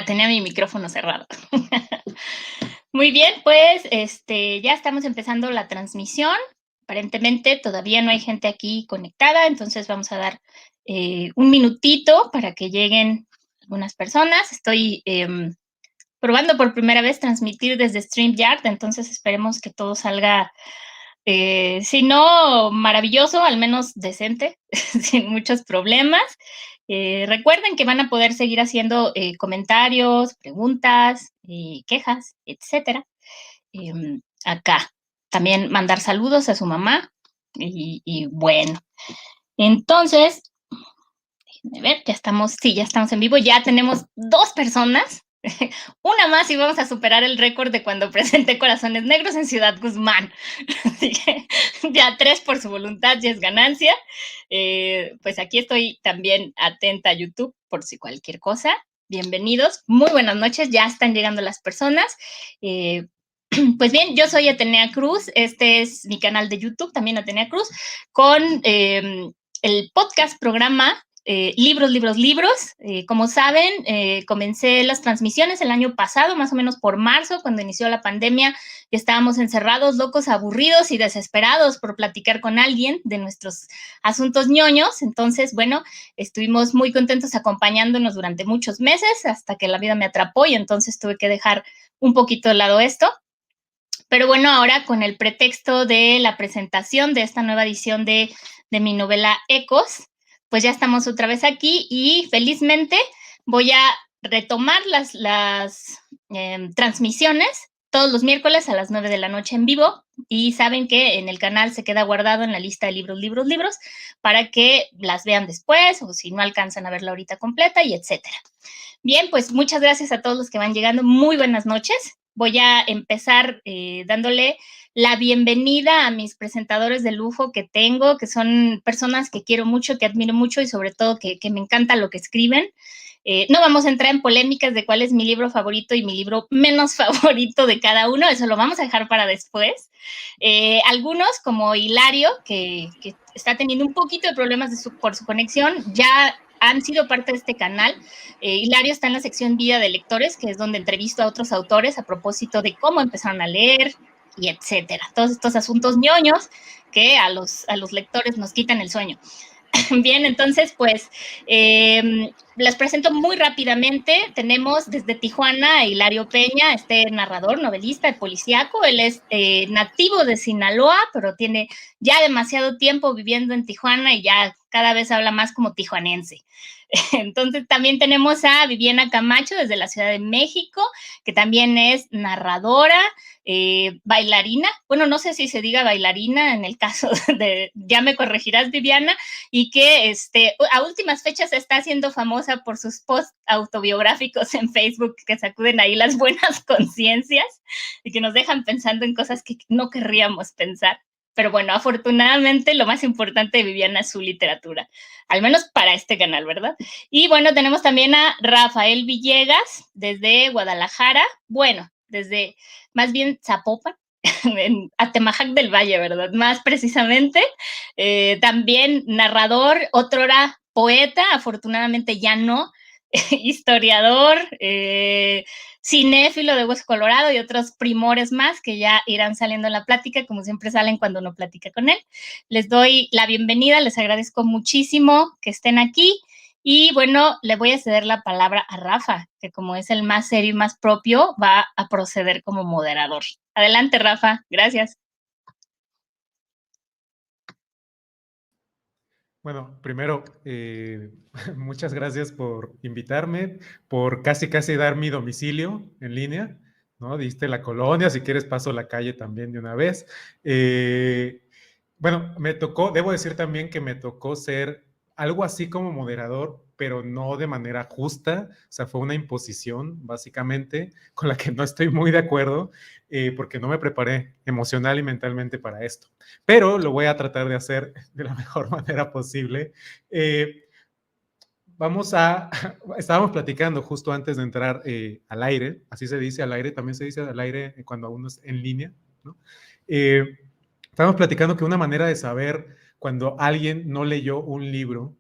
Tenía mi micrófono cerrado. Muy bien, pues ya estamos empezando la transmisión. Aparentemente todavía no hay gente aquí conectada, entonces vamos a dar un minutito para que lleguen algunas personas. Estoy probando por primera vez transmitir desde StreamYard, entonces esperemos que todo salga, si no maravilloso, al menos decente, sin muchos problemas. Recuerden que van a poder seguir haciendo comentarios, preguntas, quejas, etcétera. Acá. También mandar saludos a su mamá. Y bueno, entonces, déjenme ver, ya estamos en vivo, ya tenemos 2 personas. Una más y vamos a superar el récord de cuando presenté Corazones Negros en Ciudad Guzmán. Así que ya 3 por su voluntad ya es ganancia. Pues aquí estoy también atenta a YouTube por si cualquier cosa. Bienvenidos, muy buenas noches, ya están llegando las personas. Pues bien, yo soy Atenea Cruz, este es mi canal de YouTube, también Atenea Cruz, con el podcast programa Libros, Libros, Libros. Como saben, comencé las transmisiones el año pasado, más o menos por marzo, cuando inició la pandemia, y estábamos encerrados, locos, aburridos y desesperados por platicar con alguien de nuestros asuntos ñoños. Entonces, bueno, estuvimos muy contentos acompañándonos durante muchos meses hasta que la vida me atrapó y entonces tuve que dejar un poquito de lado esto. Pero bueno, ahora con el pretexto de la presentación de esta nueva edición de mi novela Ecos, pues ya estamos otra vez aquí y felizmente voy a retomar las transmisiones todos los miércoles a las 9 de la noche en vivo, y saben que en el canal se queda guardado en la lista de libros, libros, libros, para que las vean después o si no alcanzan a verla ahorita completa y etcétera. Bien, pues muchas gracias a todos los que van llegando. Muy buenas noches. Voy a empezar dándole la bienvenida a mis presentadores de lujo que tengo, que son personas que quiero mucho, que admiro mucho y sobre todo que me encanta lo que escriben. No vamos a entrar en polémicas de cuál es mi libro favorito y mi libro menos favorito de cada uno, eso lo vamos a dejar para después. Algunos, como Hilario, que está teniendo un poquito de problemas por su conexión, ya han sido parte de este canal. Hilario está en la sección Vida de Lectores, que es donde entrevisto a otros autores a propósito de cómo empezaron a leer y etcétera. Todos estos asuntos ñoños que a los lectores nos quitan el sueño. Bien, entonces, pues, las presento muy rápidamente. Tenemos desde Tijuana a Hilario Peña, este narrador, novelista, policíaco. Él es nativo de Sinaloa, pero tiene ya demasiado tiempo viviendo en Tijuana y ya cada vez habla más como tijuanense. Entonces también tenemos a Viviana Camacho desde la Ciudad de México, que también es narradora, bailarina. Bueno, no sé si se diga bailarina en el caso de, ya me corregirás, Viviana, y que a últimas fechas está haciendo famosa por sus posts autobiográficos en Facebook que sacuden ahí las buenas conciencias y que nos dejan pensando en cosas que no querríamos pensar. Pero bueno, afortunadamente lo más importante de Viviana es su literatura, al menos para este canal, ¿verdad? Y bueno, tenemos también a Rafael Villegas desde Guadalajara, bueno, desde más bien Zapopan, en Atemajac del Valle, ¿verdad? Más precisamente. También narrador, otrora poeta, afortunadamente ya no, historiador, cinéfilo de Hueso Colorado y otros primores más que ya irán saliendo en la plática, como siempre salen cuando uno platica con él. Les doy la bienvenida, les agradezco muchísimo que estén aquí. Y bueno, le voy a ceder la palabra a Rafa, que como es el más serio y más propio, va a proceder como moderador. Adelante, Rafa. Gracias. Bueno, primero, muchas gracias por invitarme, por casi dar mi domicilio en línea, ¿no? Diste la colonia, si quieres paso la calle también de una vez. Bueno, me tocó, debo decir también que me tocó ser algo así como moderador, pero no de manera justa, o sea, fue una imposición, básicamente, con la que no estoy muy de acuerdo, porque no me preparé emocional y mentalmente para esto. Pero lo voy a tratar de hacer de la mejor manera posible. Estábamos platicando justo antes de entrar al aire, así se dice al aire, también se dice al aire cuando uno es en línea, ¿no? Estábamos platicando que una manera de saber cuando alguien no leyó un libro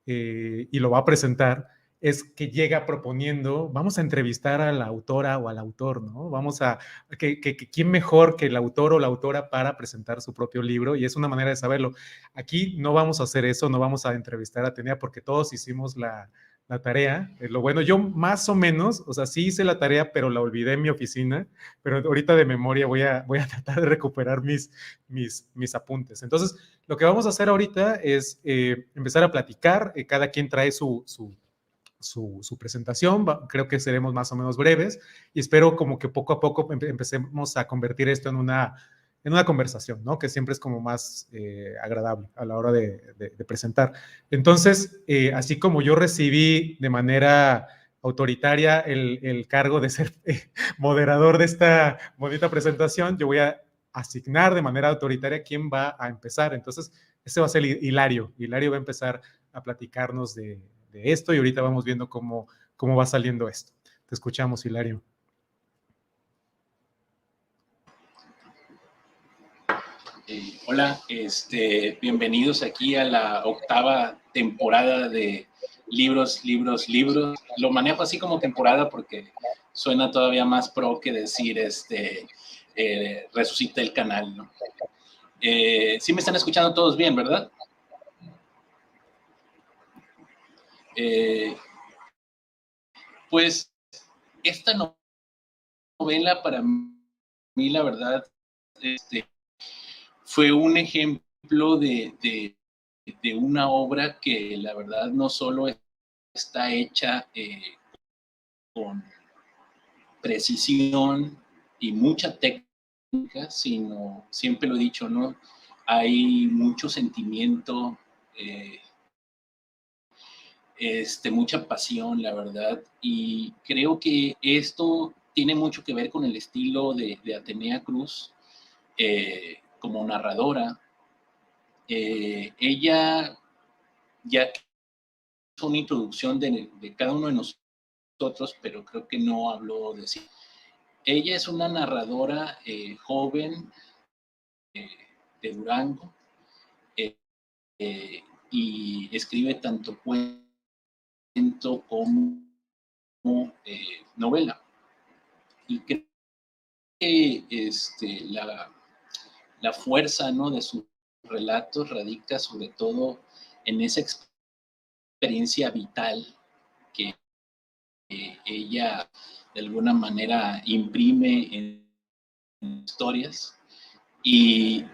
y lo va a presentar es que llega proponiendo, vamos a entrevistar a la autora o al autor, ¿no? Vamos a, ¿quién mejor que el autor o la autora para presentar su propio libro? Y es una manera de saberlo. Aquí no vamos a hacer eso, no vamos a entrevistar a Atenea porque todos hicimos la tarea. Lo bueno, yo más o menos, o sea, sí hice la tarea, pero la olvidé en mi oficina, pero ahorita de memoria voy a tratar de recuperar mis apuntes. Entonces, lo que vamos a hacer ahorita es empezar a platicar, cada quien trae su presentación, creo que seremos más o menos breves y espero como que poco a poco empecemos a convertir esto en una conversación, ¿no? Que siempre es como más agradable a la hora de presentar. Entonces, así como yo recibí de manera autoritaria el cargo de ser moderador de esta bonita presentación, yo voy a asignar de manera autoritaria quién va a empezar. Entonces, ese va a ser Hilario. Hilario va a empezar a platicarnos de esto y ahorita vamos viendo cómo va saliendo esto. Te escuchamos, Hilario. Hola, bienvenidos aquí a la 8ª temporada de Libros. Lo manejo así como temporada porque suena todavía más pro que decir resucita el canal, ¿no? Sí me están escuchando todos bien, ¿verdad? Pues esta novela para mí, la verdad, fue un ejemplo de una obra que la verdad no solo está hecha con precisión y mucha técnica, sino, siempre lo he dicho, ¿no? Hay mucho sentimiento, mucha pasión, la verdad, y creo que esto tiene mucho que ver con el estilo de Atenea Cruz como narradora. Ella ya hizo una introducción de cada uno de nosotros, pero creo que no habló de sí. Ella es una narradora joven de Durango y escribe tanto cuento como novela. Y creo que la fuerza, ¿no?, de sus relatos radica sobre todo en esa experiencia vital que ella de alguna manera imprime en historias y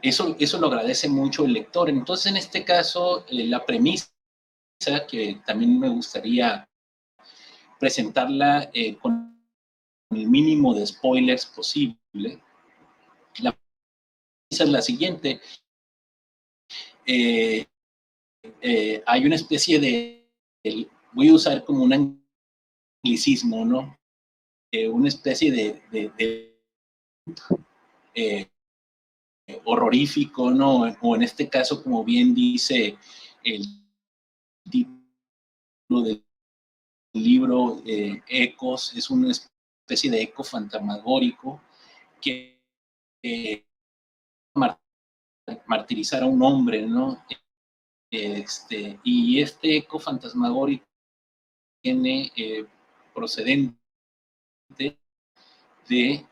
eso lo agradece mucho el lector. Entonces, en este caso, la premisa que también me gustaría presentarla con el mínimo de spoilers posible. La premisa es la siguiente. Hay una especie voy a usar como un anglicismo, ¿no? Una especie de horrorífico, ¿no? O en este caso, como bien dice el título del libro, Ecos, es una especie de eco fantasmagórico que martirizar a un hombre, ¿no? Y este eco fantasmagórico tiene procedente de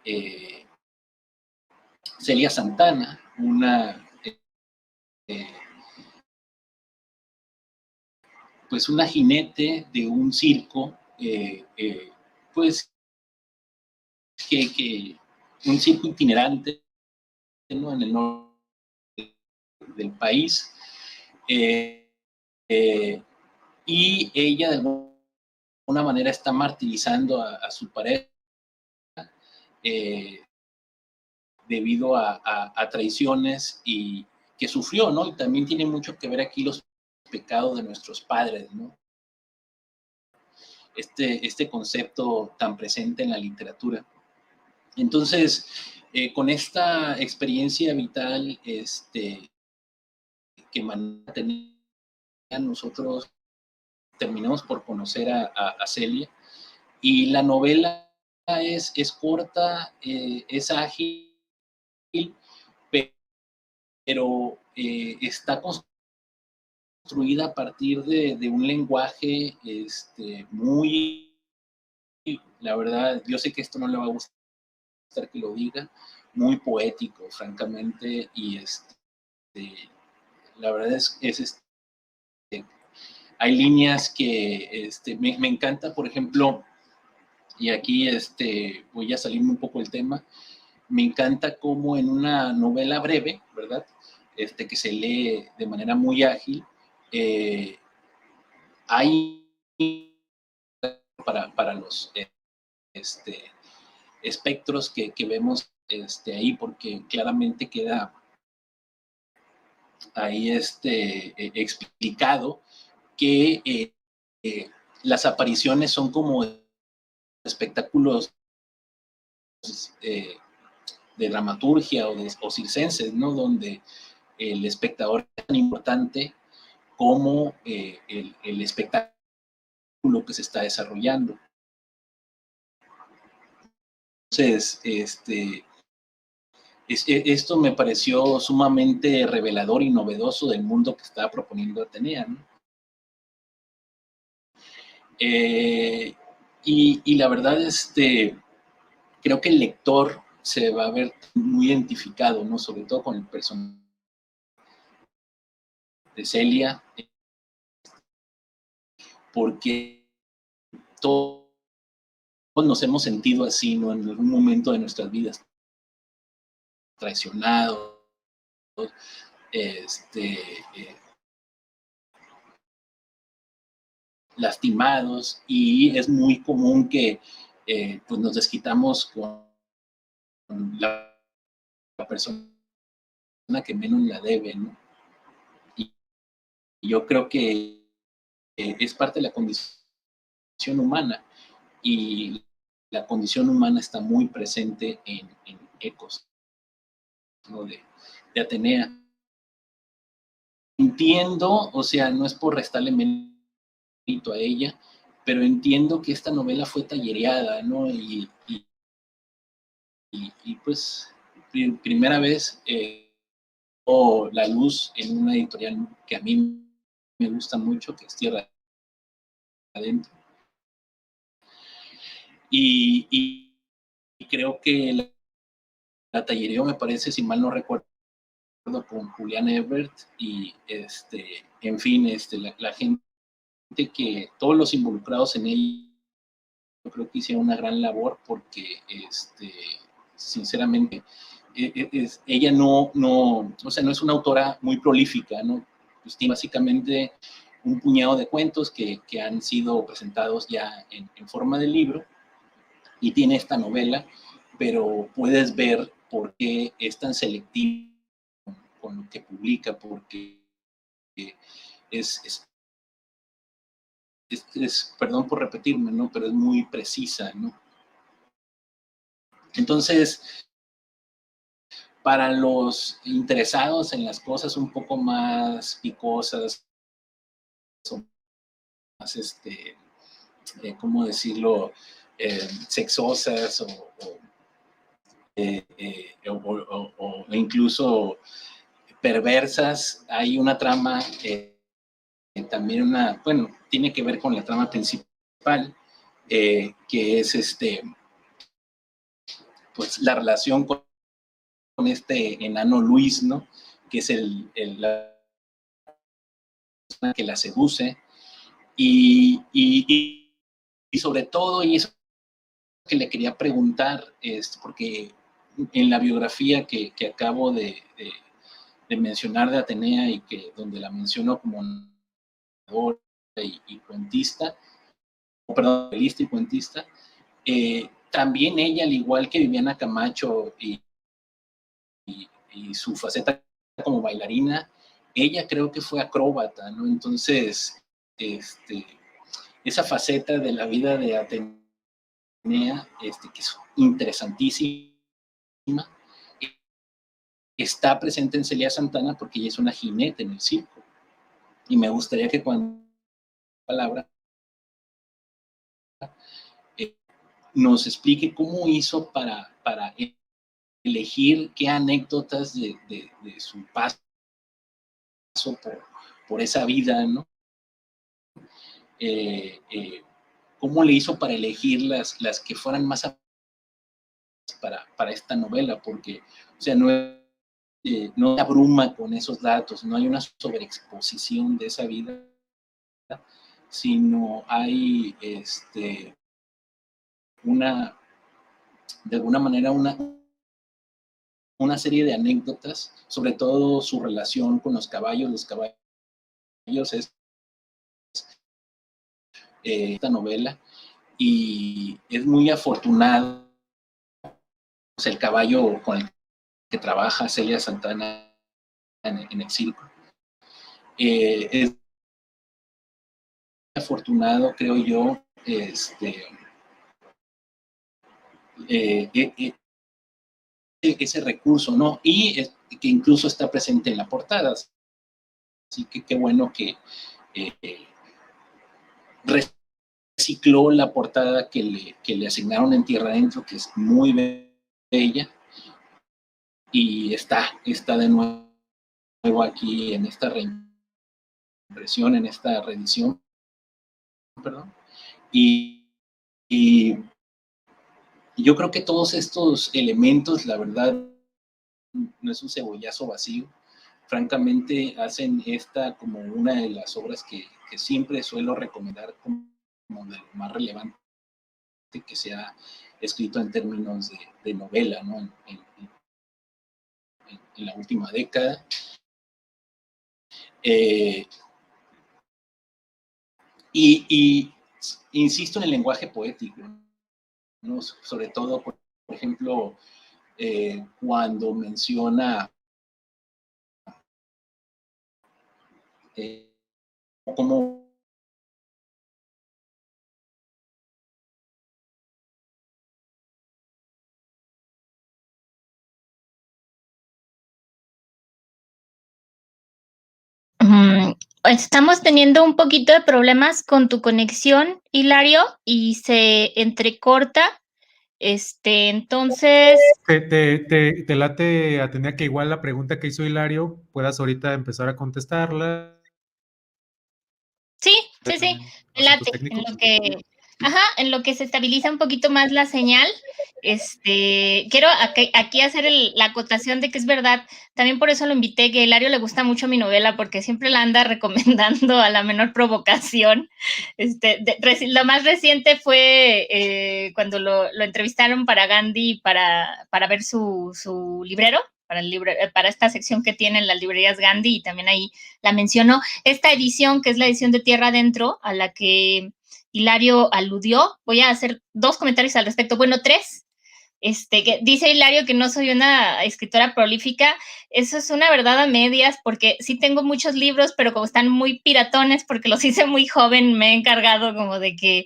Celia Santana, pues una jinete de un circo, pues que un circo itinerante, ¿no?, en el norte del país, y ella de alguna manera está martirizando a su pareja debido a traiciones y que sufrió, ¿no? Y también tiene mucho que ver aquí los pecados de nuestros padres, ¿no? Este concepto tan presente en la literatura. Entonces, con esta experiencia vital que mantenía, nosotros terminamos por conocer a Celia, y la novela es corta, es ágil, pero está construida a partir de un lenguaje muy, la verdad, yo sé que esto no le va a gustar que lo diga, muy poético, francamente, y la verdad hay líneas que me encanta, por ejemplo, y aquí voy a salirme un poco del tema, me encanta cómo en una novela breve, ¿verdad? Que se lee de manera muy ágil, hay para los espectros que vemos ahí, porque claramente queda ahí explicado que las apariciones son como espectáculos de dramaturgia o circenses, ¿no? Donde el espectador es tan importante como el espectáculo que se está desarrollando. Entonces, esto me pareció sumamente revelador y novedoso del mundo que estaba proponiendo Atenea, ¿no? Y la verdad, creo que el lector se va a ver muy identificado, ¿no? Sobre todo con el personaje de Celia, porque todos nos hemos sentido así, ¿no? En algún momento de nuestras vidas, traicionados, lastimados, y es muy común que pues nos desquitamos con la persona que menos la debe, ¿no? Y yo creo que es parte de la condición humana, y la condición humana está muy presente en Ecos, ¿no? de Atenea. Entiendo, o sea, no es por restarle mérito a ella, pero entiendo que esta novela fue tallereada, ¿no? Y pues, primera vez la luz en una editorial que a mí me gusta mucho, que es Tierra Adentro. Y creo que la tallereó, me parece, si mal no recuerdo, con Julián Ebert, y en fin, la gente que, todos los involucrados en ella, yo creo que hicieron una gran labor, porque sinceramente, ella no, o sea, no es una autora muy prolífica, ¿no? Pues tiene básicamente un puñado de cuentos que han sido presentados ya en forma de libro, y tiene esta novela, pero puedes ver por qué es tan selectivo con lo que publica, porque es perdón por repetirme, ¿no? Pero es muy precisa, ¿no? Entonces, para los interesados en las cosas un poco más picosas, o más, ¿cómo decirlo? Sexosas, o incluso perversas, hay una trama, también bueno, tiene que ver con la trama principal, que es pues la relación con este enano Luis, ¿no? Que es la persona que la seduce, y sobre todo, y eso que le quería preguntar, porque en la biografía que acabo de mencionar de Atenea, y que donde la menciono como narradora y cuentista, perdón, novelista y cuentista, también ella, al igual que Viviana Camacho y su faceta como bailarina, ella creo que fue acróbata, ¿no? Entonces, esa faceta de la vida de Atenea, que es interesantísima, está presente en Celia Santana, porque ella es una jinete en el circo. Y me gustaría que cuando palabra nos explique cómo hizo para elegir qué anécdotas de su paso por esa vida, ¿no? ¿Cómo le hizo para elegir las que fueran más para esta novela? Porque, o sea, no se abruma con esos datos, no hay una sobreexposición de esa vida, sino hay de alguna manera una serie de anécdotas, sobre todo su relación con los caballos. Los caballos es esta novela, y es muy afortunado, o sea, el caballo con el que trabaja Celia Santana en el circo. Es afortunado, creo yo, ese recurso, ¿no? Y que incluso está presente en la portada. Así que qué bueno que recicló la portada que le asignaron en Tierra Adentro, que es muy bella, y está de nuevo aquí en esta reimpresión, en esta reedición, perdón. Y yo creo que todos estos elementos, la verdad, no es un cebollazo vacío. Francamente, hacen esta como una de las obras que siempre suelo recomendar como de lo más relevante que se ha escrito en términos de novela, ¿no? En la última década. Y insisto en el lenguaje poético, ¿no? Sobre todo, por ejemplo, cuando menciona cómo Estamos teniendo un poquito de problemas con tu conexión, Hilario, y se entrecorta. Entonces, ¿Te late, Atenea, que igual la pregunta que hizo Hilario puedas ahorita empezar a contestarla? sí, me Asuntos late, en técnicos. en lo que se estabiliza un poquito más la señal. Quiero aquí hacer la acotación de que es verdad, también por eso lo invité, que a Hilario le gusta mucho mi novela, porque siempre la anda recomendando a la menor provocación. Lo más reciente fue cuando lo entrevistaron para Gandhi, para ver su librero, para esta sección que tienen las librerías Gandhi, y también ahí la mencionó. Esta edición, que es la edición de Tierra Adentro, a la que Hilario aludió, voy a hacer 2 comentarios al respecto, bueno, 3. Que dice Hilario que no soy una escritora prolífica. Eso es una verdad a medias, porque sí tengo muchos libros, pero como están muy piratones, porque los hice muy joven, me he encargado como de que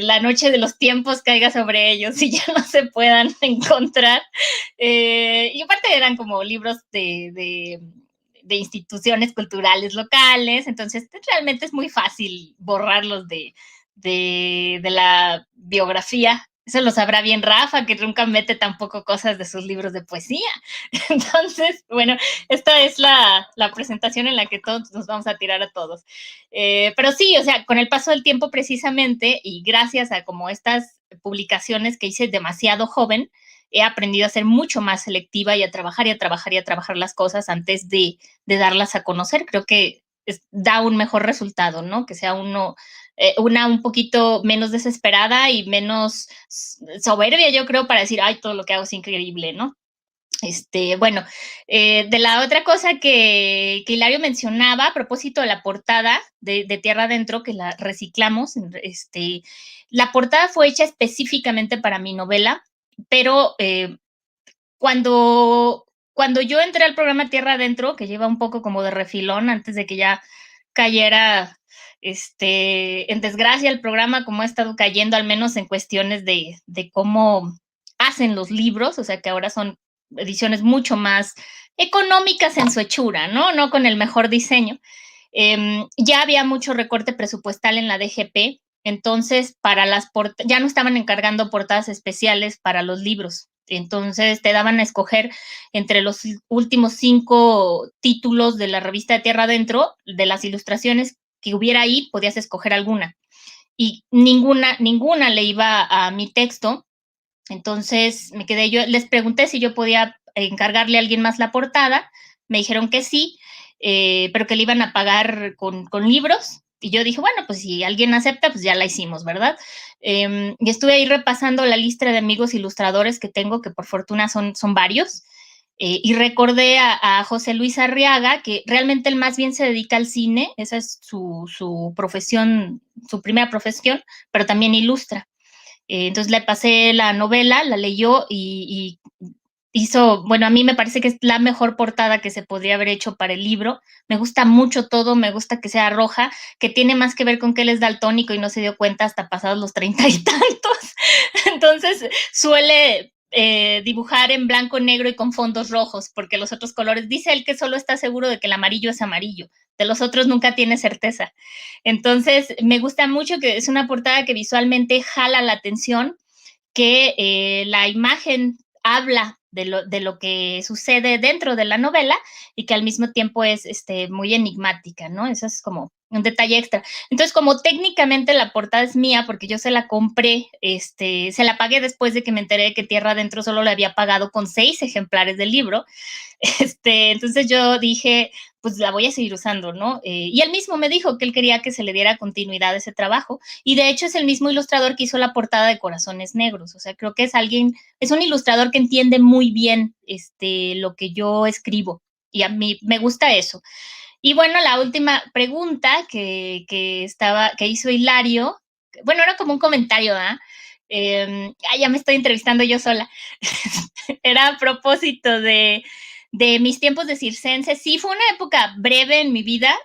la noche de los tiempos caiga sobre ellos y ya no se puedan encontrar. Y aparte eran como libros de instituciones culturales locales, entonces realmente es muy fácil borrarlos de la biografía. Eso lo sabrá bien Rafa, que nunca mete tampoco cosas de sus libros de poesía. Entonces, bueno, esta es la presentación en la que todos nos vamos a tirar a todos. Pero sí, o sea, con el paso del tiempo precisamente, y gracias a como estas publicaciones que hice demasiado joven, he aprendido a ser mucho más selectiva y a trabajar y a trabajar y a trabajar las cosas antes de darlas a conocer. Creo que da un mejor resultado, ¿no? Que sea una un poquito menos desesperada y menos soberbia, yo creo, para decir, ay, todo lo que hago es increíble, ¿no? Bueno, de la otra cosa que Hilario mencionaba a propósito de la portada de Tierra Adentro, que la reciclamos, la portada fue hecha específicamente para mi novela, pero cuando yo entré al programa Tierra Adentro, que lleva un poco como de refilón antes de que ya cayera en desgracia el programa, como ha estado cayendo, al menos en cuestiones de cómo hacen los libros, o sea que ahora son ediciones mucho más económicas en su hechura, ¿no? No con el mejor diseño. Ya había mucho recorte presupuestal en la DGP, entonces ya no estaban encargando portadas especiales para los libros. Entonces te daban a escoger entre los últimos 5 títulos de la revista de Tierra Adentro, de las ilustraciones que hubiera ahí, podías escoger alguna. Y ninguna le iba a mi texto. Entonces me quedé, yo les pregunté si yo podía encargarle a alguien más la portada, me dijeron que sí, pero que le iban a pagar con libros, y yo dije, bueno, pues si alguien acepta, pues ya la hicimos, ¿verdad? Y estuve ahí repasando la lista de amigos ilustradores que tengo, que por fortuna son varios, y recordé a José Luis Arriaga, que realmente él más bien se dedica al cine, esa es su profesión, su primera profesión, pero también ilustra. Entonces le pasé la novela, la leyó y hizo, bueno, a mí me parece que es la mejor portada que se podría haber hecho para el libro. Me gusta mucho todo, me gusta que sea roja, que tiene más que ver con que él es daltónico y no se dio cuenta hasta pasados los 30 y tantos. Entonces suele dibujar en blanco, negro y con fondos rojos, porque los otros colores, dice él que solo está seguro de que el amarillo es amarillo, de los otros nunca tiene certeza. Entonces me gusta mucho que es una portada que visualmente jala la atención, que la imagen habla de lo que sucede dentro de la novela y que al mismo tiempo es muy enigmática, ¿no? Eso es como un detalle extra. Entonces, como técnicamente la portada es mía, porque yo se la compré, se la pagué después de que me enteré de que Tierra Adentro solo le había pagado con 6 ejemplares del libro, entonces yo dije, pues la voy a seguir usando, ¿no? Y él mismo me dijo que él quería que se le diera continuidad a ese trabajo, y de hecho es el mismo ilustrador que hizo la portada de Corazones Negros, o sea, creo que es un ilustrador que entiende muy bien lo que yo escribo, y a mí me gusta eso. Y bueno, la última pregunta que hizo Hilario, bueno, era como un comentario, ¿ah? Ya me estoy entrevistando yo sola. Era a propósito de mis tiempos de circense. Sí, fue una época breve en mi vida,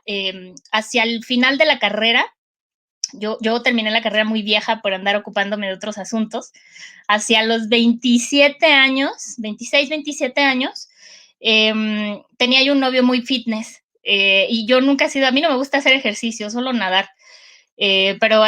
hacia el final de la carrera. Yo terminé la carrera muy vieja por andar ocupándome de otros asuntos. Hacia los 27 años, 26, 27 años, tenía yo un novio muy fitness, y yo nunca he sido, a mí no me gusta hacer ejercicio, solo nadar. Pero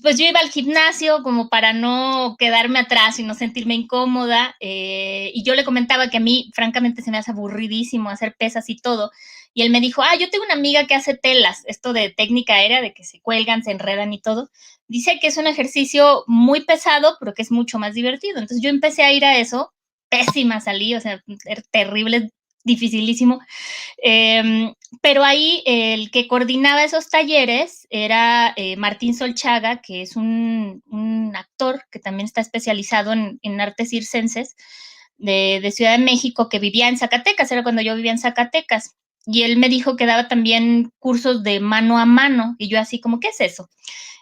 pues yo iba al gimnasio como para no quedarme atrás y no sentirme incómoda, y yo le comentaba que a mí francamente se me hace aburridísimo hacer pesas y todo, y él me dijo, yo tengo una amiga que hace telas, esto de técnica aérea, de que se cuelgan, se enredan y todo, dice que es un ejercicio muy pesado, pero que es mucho más divertido. Entonces yo empecé a ir a eso, pésima salí, o sea, era terrible, dificilísimo. Pero ahí el que coordinaba esos talleres era Martín Solchaga, que es un actor que también está especializado en artes circenses de Ciudad de México, que vivía en Zacatecas, era cuando yo vivía en Zacatecas. Y él me dijo que daba también cursos de mano a mano, y yo así como, ¿qué es eso?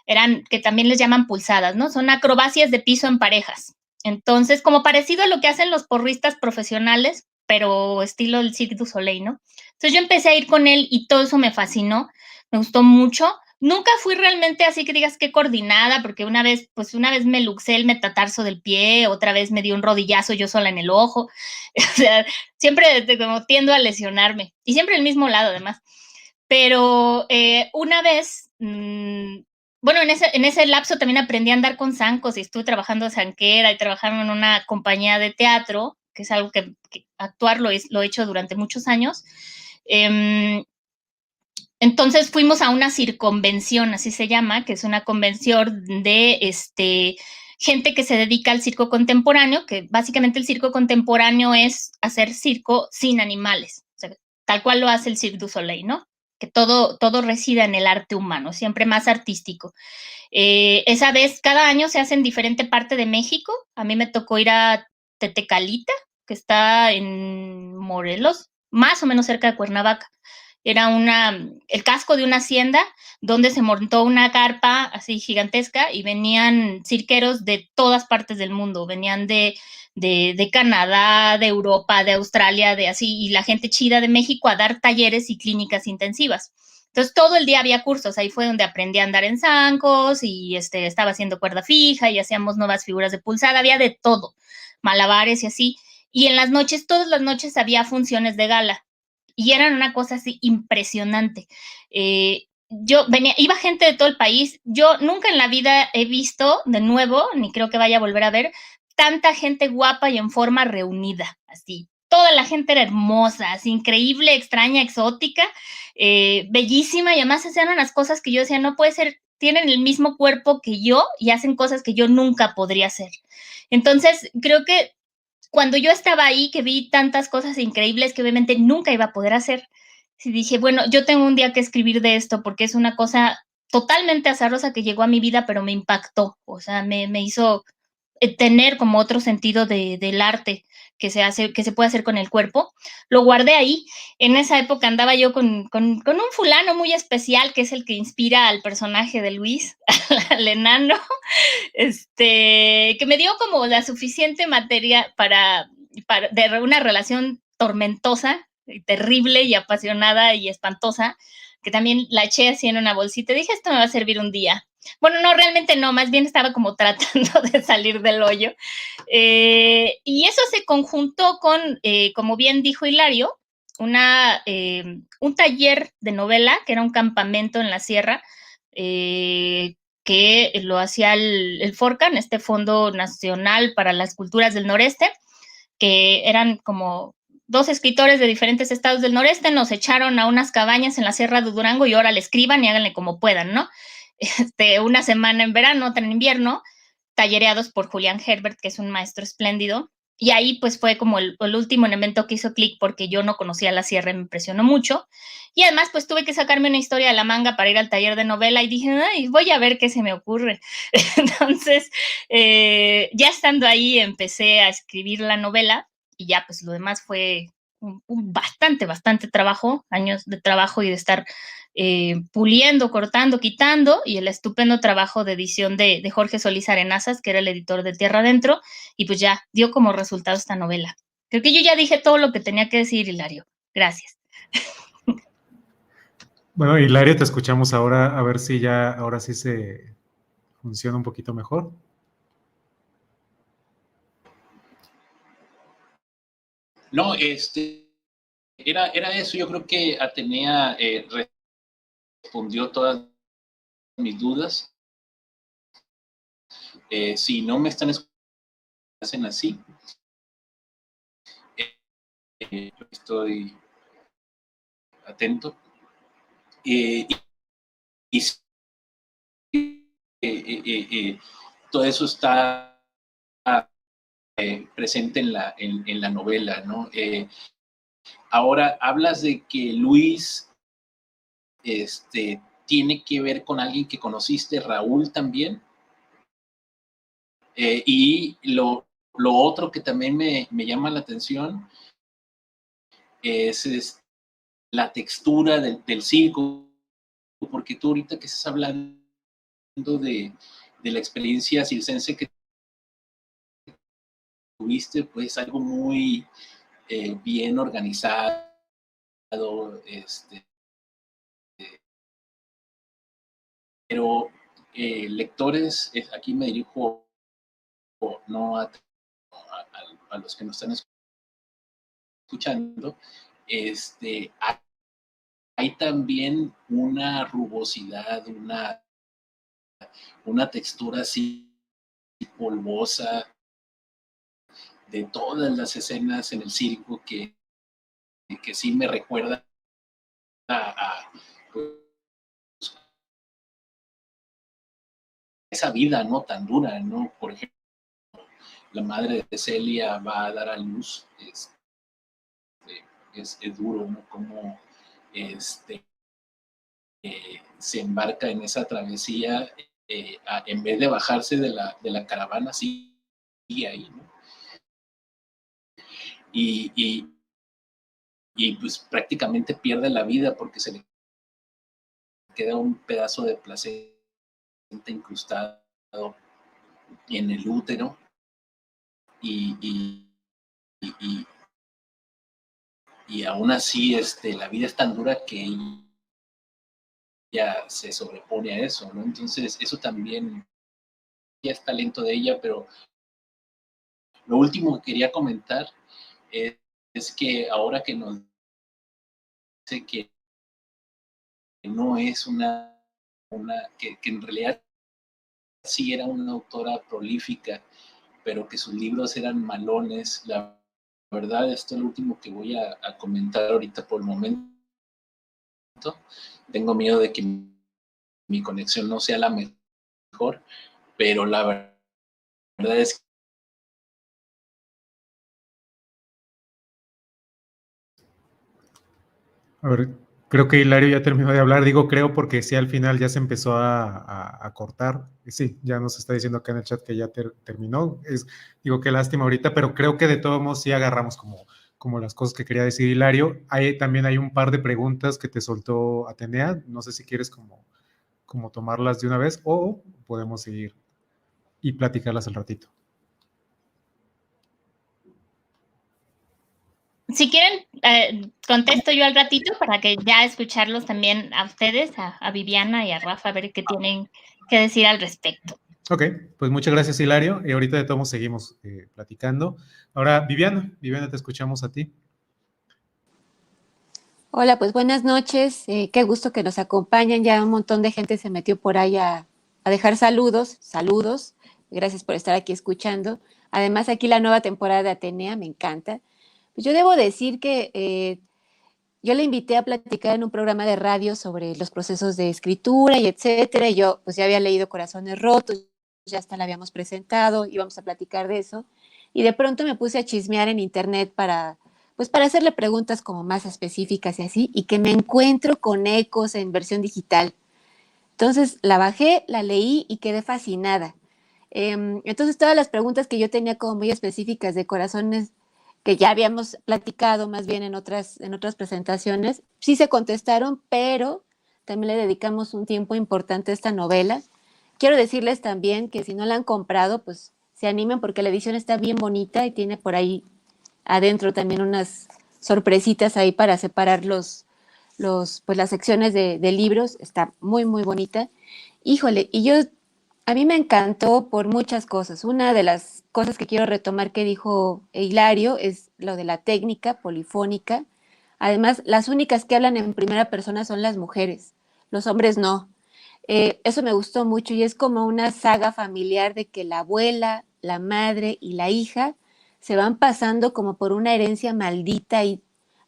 Eran, que también les llaman pulsadas, ¿no? Son acrobacias de piso en parejas. Entonces, como parecido a lo que hacen los porristas profesionales, pero estilo el Cirque du Soleil, ¿no? Entonces yo empecé a ir con él y todo eso me fascinó, me gustó mucho. Nunca fui realmente así que digas qué coordinada, porque una vez me luxé el metatarso del pie, otra vez me dio un rodillazo yo sola en el ojo. O sea, siempre como tiendo a lesionarme, y siempre el mismo lado además. Pero una vez, bueno, en ese lapso también aprendí a andar con zancos, y estuve trabajando de zanquera y trabajando en una compañía de teatro, que es algo que actuar lo he hecho durante muchos años. Entonces fuimos a una circonvención, así se llama, que es una convención de gente que se dedica al circo contemporáneo, que básicamente el circo contemporáneo es hacer circo sin animales, o sea, tal cual lo hace el Cirque du Soleil, ¿no? Que todo reside en el arte humano, siempre más artístico. Esa vez, cada año se hace en diferente parte de México. A mí me tocó ir a Tetecalita, que está en Morelos, más o menos cerca de Cuernavaca. Era el casco de una hacienda donde se montó una carpa así gigantesca, y venían cirqueros de todas partes del mundo. Venían de Canadá, de Europa, de Australia, de así, y la gente chida de México a dar talleres y clínicas intensivas. Entonces todo el día había cursos. Ahí fue donde aprendí a andar en zancos, y estaba haciendo cuerda fija y hacíamos nuevas figuras de pulsada. Había de todo, malabares y así. Y en las noches, todas las noches había funciones de gala, y eran una cosa así impresionante. Iba gente de todo el país. Yo nunca en la vida he visto de nuevo, ni creo que vaya a volver a ver, tanta gente guapa y en forma reunida, así. Toda la gente era hermosa, así, increíble, extraña, exótica, bellísima, y además hacían unas cosas que yo decía, no puede ser, tienen el mismo cuerpo que yo y hacen cosas que yo nunca podría hacer. Entonces, creo que cuando yo estaba ahí, que vi tantas cosas increíbles que obviamente nunca iba a poder hacer, sí dije, bueno, yo tengo un día que escribir de esto porque es una cosa totalmente azarosa que llegó a mi vida, pero me impactó, o sea, me hizo tener como otro sentido del arte que se hace, que se puede hacer con el cuerpo. Lo guardé ahí. En esa época andaba yo con un fulano muy especial que es el que inspira al personaje de Luis, al enano, que me dio como la suficiente materia para de una relación tormentosa, y terrible y apasionada y espantosa, que también la eché así en una bolsita. Dije, esto me va a servir un día. Bueno, no, realmente no, más bien estaba como tratando de salir del hoyo. Y eso se conjuntó con, como bien dijo Hilario, un taller de novela, que era un campamento en la sierra, que lo hacía el FORCAN, este Fondo Nacional para las Culturas del Noreste, que eran como 2 escritores de diferentes estados del noreste, nos echaron a unas cabañas en la Sierra de Durango y ahora le escriban y háganle como puedan, ¿no? Una semana en verano, otra en invierno, tallereados por Julián Herbert, que es un maestro espléndido. Y ahí pues fue como el último elemento que hizo clic porque yo no conocía la sierra y me impresionó mucho. Y además pues tuve que sacarme una historia de la manga para ir al taller de novela y dije, ay, voy a ver qué se me ocurre. Entonces, ya estando ahí empecé a escribir la novela y ya pues lo demás fue bastante trabajo, años de trabajo y de estar puliendo, cortando, quitando, y el estupendo trabajo de edición de Jorge Solís Arenazas, que era el editor de Tierra Adentro, y pues ya dio como resultado esta novela. Creo que yo ya dije todo lo que tenía que decir, Hilario. Gracias. Bueno, Hilario, te escuchamos ahora, a ver si ya, ahora sí se funciona un poquito mejor. No, era eso. Yo creo que Atenea respondió todas mis dudas. Si no me están escuchando, hacen así. Estoy atento. Y todo eso está presente en la novela, ¿no? Ahora, hablas de que Luis tiene que ver con alguien que conociste, Raúl también. Y lo otro que también me llama la atención es la textura del circo, porque tú ahorita que estás hablando de la experiencia circense que tuviste, pues algo muy bien organizado, pero lectores, aquí me dirijo no a los que nos están escuchando, hay también una rugosidad, una textura así polvosa de todas las escenas en el circo que sí me recuerda a pues, esa vida, ¿no? Tan dura, ¿no? Por ejemplo, la madre de Celia va a dar a luz, es duro, ¿no? Como se embarca en esa travesía, en vez de bajarse de la caravana, sigue ahí, ¿no? Y pues prácticamente pierde la vida porque se le queda un pedazo de placenta incrustado en el útero y, y, y aún así la vida es tan dura que ella se sobrepone a eso, ¿no? Entonces eso también ya es talento de ella, pero lo último que quería comentar es que ahora que nos dice que no es que en realidad sí era una autora prolífica pero que sus libros eran malones. La verdad, esto es lo último que voy a comentar ahorita por el momento. Tengo miedo de que mi conexión no sea la mejor, pero la verdad es que A ver, creo que Hilario ya terminó de hablar. Digo creo porque sí, al final ya se empezó a cortar. Y sí, ya nos está diciendo acá en el chat que ya terminó. Digo, qué lástima ahorita, pero creo que de todos modos sí agarramos como las cosas que quería decir Hilario. También hay un par de preguntas que te soltó Atenea. No sé si quieres como tomarlas de una vez o podemos seguir y platicarlas al ratito. Si quieren, contesto yo al ratito para que ya escucharlos también a ustedes, a Viviana y a Rafa, a ver qué tienen que decir al respecto. Ok, pues muchas gracias Hilario. Y ahorita de todos seguimos platicando. Ahora, Viviana, te escuchamos a ti. Hola, pues buenas noches. Qué gusto que nos acompañan. Ya un montón de gente se metió por ahí a dejar saludos. Saludos. Gracias por estar aquí escuchando. Además, aquí la nueva temporada de Atenea me encanta. Pues yo debo decir que yo le invité a platicar en un programa de radio sobre los procesos de escritura y etcétera. Y yo pues ya había leído Corazones Rotos, ya hasta la habíamos presentado, íbamos a platicar de eso. Y de pronto me puse a chismear en internet pues para hacerle preguntas como más específicas y así, y que me encuentro con ecos en versión digital. Entonces la bajé, la leí y quedé fascinada. Entonces todas las preguntas que yo tenía como muy específicas de corazones que ya habíamos platicado más bien en otras presentaciones, sí se contestaron, pero también le dedicamos un tiempo importante a esta novela. Quiero decirles también que si no la han comprado, pues se animen porque la edición está bien bonita y tiene por ahí adentro también unas sorpresitas ahí para separar pues las secciones de libros. Está muy, muy bonita. Híjole, a mí me encantó por muchas cosas. Una de las cosas que quiero retomar que dijo Hilario es lo de la técnica polifónica. Además, las únicas que hablan en primera persona son las mujeres, los hombres no. Eso me gustó mucho y es como una saga familiar de que la abuela, la madre y la hija se van pasando como por una herencia maldita y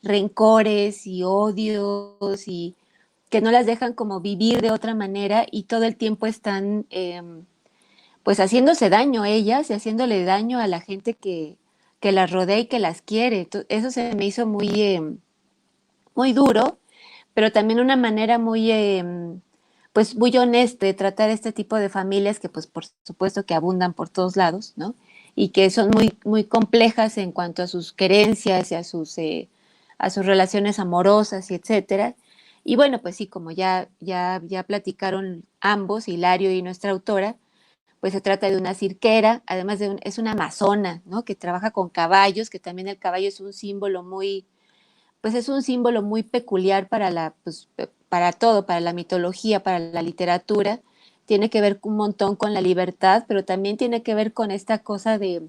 rencores y odios y que no las dejan como vivir de otra manera y todo el tiempo están pues haciéndose daño a ellas y haciéndole daño a la gente que las rodea y que las quiere. Eso se me hizo muy duro, pero también una manera pues muy honesta de tratar este tipo de familias que pues por supuesto que abundan por todos lados, ¿no? Y que son muy, muy complejas en cuanto a sus querencias y a sus relaciones amorosas y etcétera. Y bueno, pues sí, como ya platicaron ambos, Hilario y nuestra autora, pues se trata de una cirquera, además es una amazona, ¿no? Que trabaja con caballos, que también el caballo es un símbolo pues es un símbolo muy peculiar pues, para todo, para la mitología, para la literatura. Tiene que ver un montón con la libertad, pero también tiene que ver con esta cosa de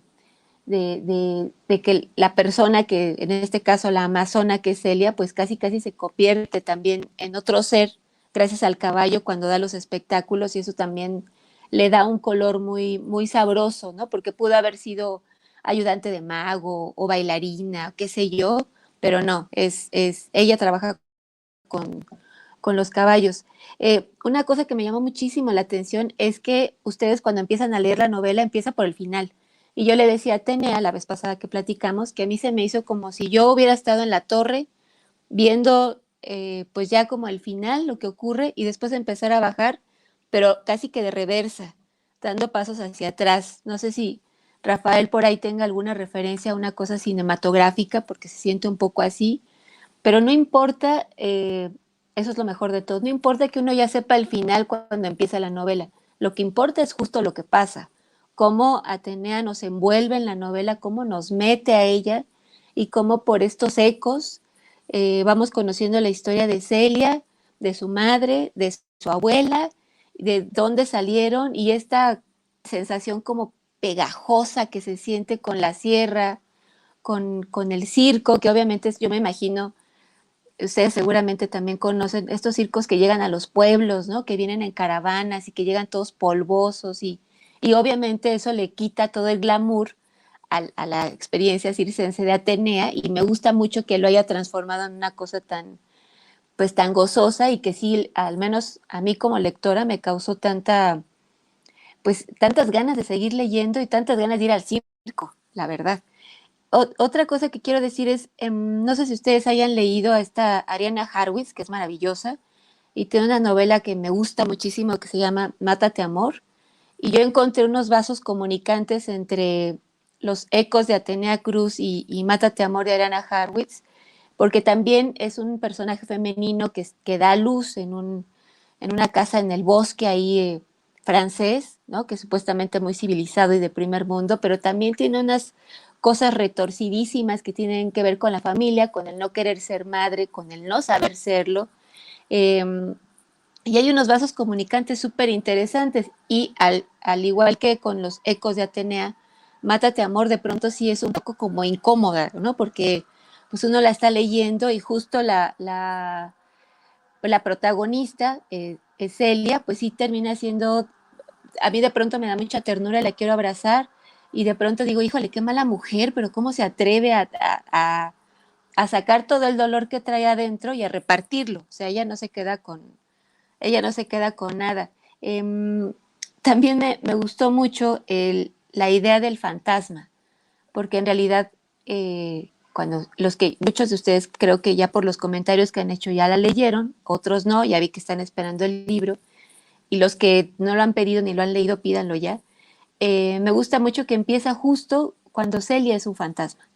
que la persona que, en este caso la amazona que es Celia, pues casi casi se convierte también en otro ser gracias al caballo cuando da los espectáculos y eso también le da un color muy, muy sabroso, ¿no? Porque pudo haber sido ayudante de mago o bailarina, qué sé yo, pero no, ella trabaja con, con los caballos. Una cosa que me llamó muchísimo la atención es que ustedes cuando empiezan a leer la novela empieza por el final. Y yo le decía a Tenea la vez pasada que platicamos que a mí se me hizo como si yo hubiera estado en la torre viendo pues ya como el final, lo que ocurre, y después empezar a bajar, pero casi que de reversa, dando pasos hacia atrás. No sé si Rafael por ahí tenga alguna referencia a una cosa cinematográfica, porque se siente un poco así, pero no importa, eso es lo mejor de todo, no importa que uno ya sepa el final cuando empieza la novela, lo que importa es justo lo que pasa, cómo Atenea nos envuelve en la novela, cómo nos mete a ella y cómo por estos ecos vamos conociendo la historia de Celia, de su madre, de su abuela, de dónde salieron y esta sensación como pegajosa que se siente con la sierra, con el circo, que obviamente yo me imagino, ustedes seguramente también conocen estos circos que llegan a los pueblos, ¿no? Que vienen en caravanas y que llegan todos polvosos y Y obviamente eso le quita todo el glamour a la experiencia circense de Atenea, y me gusta mucho que lo haya transformado en una cosa tan, pues, tan gozosa, y que sí, al menos a mí como lectora, me causó pues tantas ganas de seguir leyendo y tantas ganas de ir al circo, la verdad. Otra cosa que quiero decir es, no sé si ustedes hayan leído a esta Ariana Harwitz, que es maravillosa, y tiene una novela que me gusta muchísimo que se llama Mátate Amor, y yo encontré unos vasos comunicantes entre los ecos de Atenea Cruz y Mátate Amor de Ariana Harwitz, porque también es un personaje femenino que da luz en una casa en el bosque ahí, francés, ¿no? Que es supuestamente muy civilizado y de primer mundo, pero también tiene unas cosas retorcidísimas que tienen que ver con la familia, con el no querer ser madre, con el no saber serlo. Eh, y hay unos vasos comunicantes súper interesantes, y al igual que con los ecos de Atenea, Mátate Amor de pronto sí es un poco como incómoda, ¿no? Porque pues uno la está leyendo y justo la protagonista, Celia, pues sí termina siendo, a mí de pronto me da mucha ternura, la quiero abrazar, y de pronto digo, híjole, qué mala mujer, pero cómo se atreve a sacar todo el dolor que trae adentro y a repartirlo. O sea, ella no se queda con nada. También me gustó mucho la idea del fantasma, porque en realidad, cuando muchos de ustedes creo que ya por los comentarios que han hecho ya la leyeron, otros no, ya vi que están esperando el libro, y los que no lo han pedido ni lo han leído, pídanlo ya. Me gusta mucho que empieza justo cuando Celia es un fantasma.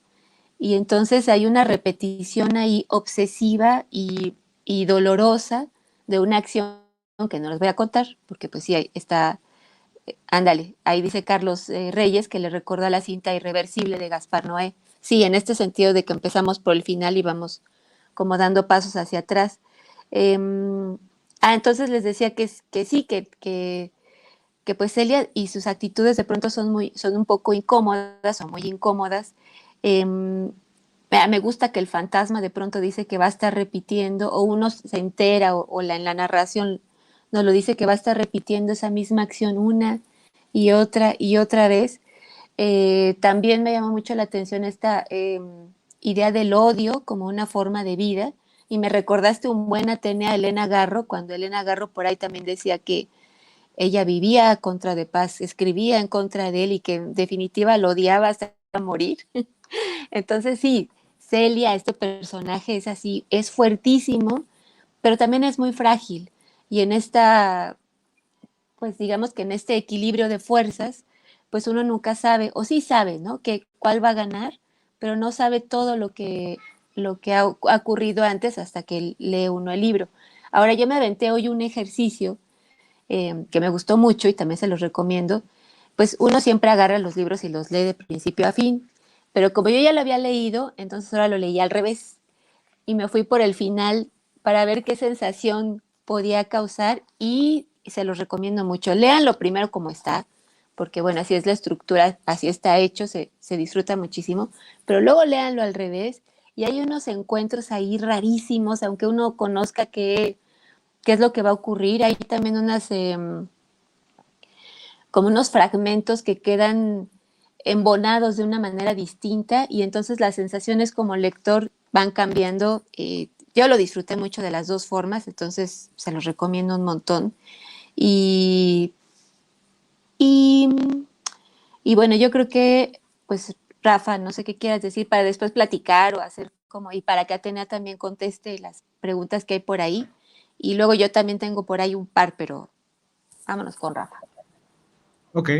Y entonces hay una repetición ahí obsesiva y dolorosa de una acción que no les voy a contar, porque pues sí, ahí está, ándale, ahí dice Carlos Reyes que le recuerda la cinta Irreversible de Gaspar Noé. Sí, en este sentido de que empezamos por el final y vamos como dando pasos hacia atrás. Eh, entonces les decía que sí, que pues Celia y sus actitudes de pronto son un poco incómodas, son muy incómodas. Me gusta que el fantasma de pronto dice que va a estar repitiendo, o uno se entera, en la narración nos lo dice, que va a estar repitiendo esa misma acción una y otra vez. También me llama mucho la atención esta idea del odio como una forma de vida, y me recordaste un buen Atenea, Elena Garro, cuando Elena Garro por ahí también decía que ella vivía contra de Paz, escribía en contra de él, y que en definitiva lo odiaba hasta morir. Entonces sí, Celia, este personaje es así, es fuertísimo, pero también es muy frágil. Y en pues digamos que en este equilibrio de fuerzas, pues uno nunca sabe, o sí sabe, ¿no? Que cuál va a ganar, pero no sabe todo lo que ha ocurrido antes hasta que lee uno el libro. Ahora yo me aventé hoy un ejercicio que me gustó mucho y también se los recomiendo. Pues uno siempre agarra los libros y los lee de principio a fin, pero como yo ya lo había leído, entonces ahora lo leí al revés y me fui por el final para ver qué sensación podía causar, y se los recomiendo mucho. Léanlo primero como está, porque bueno, así es la estructura, así está hecho, se disfruta muchísimo, pero luego léanlo al revés, y hay unos encuentros ahí rarísimos, aunque uno conozca qué es lo que va a ocurrir. Hay también como unos fragmentos que quedan embonados de una manera distinta, y entonces las sensaciones como lector van cambiando. Yo lo disfruté mucho de las dos formas, entonces se los recomiendo un montón. Y, y, y bueno, yo creo que, pues, Rafa, no sé qué quieras decir para después platicar o hacer como, y para que Atenea también conteste las preguntas que hay por ahí. Y luego yo también tengo por ahí un par, pero vámonos con Rafa. Ok.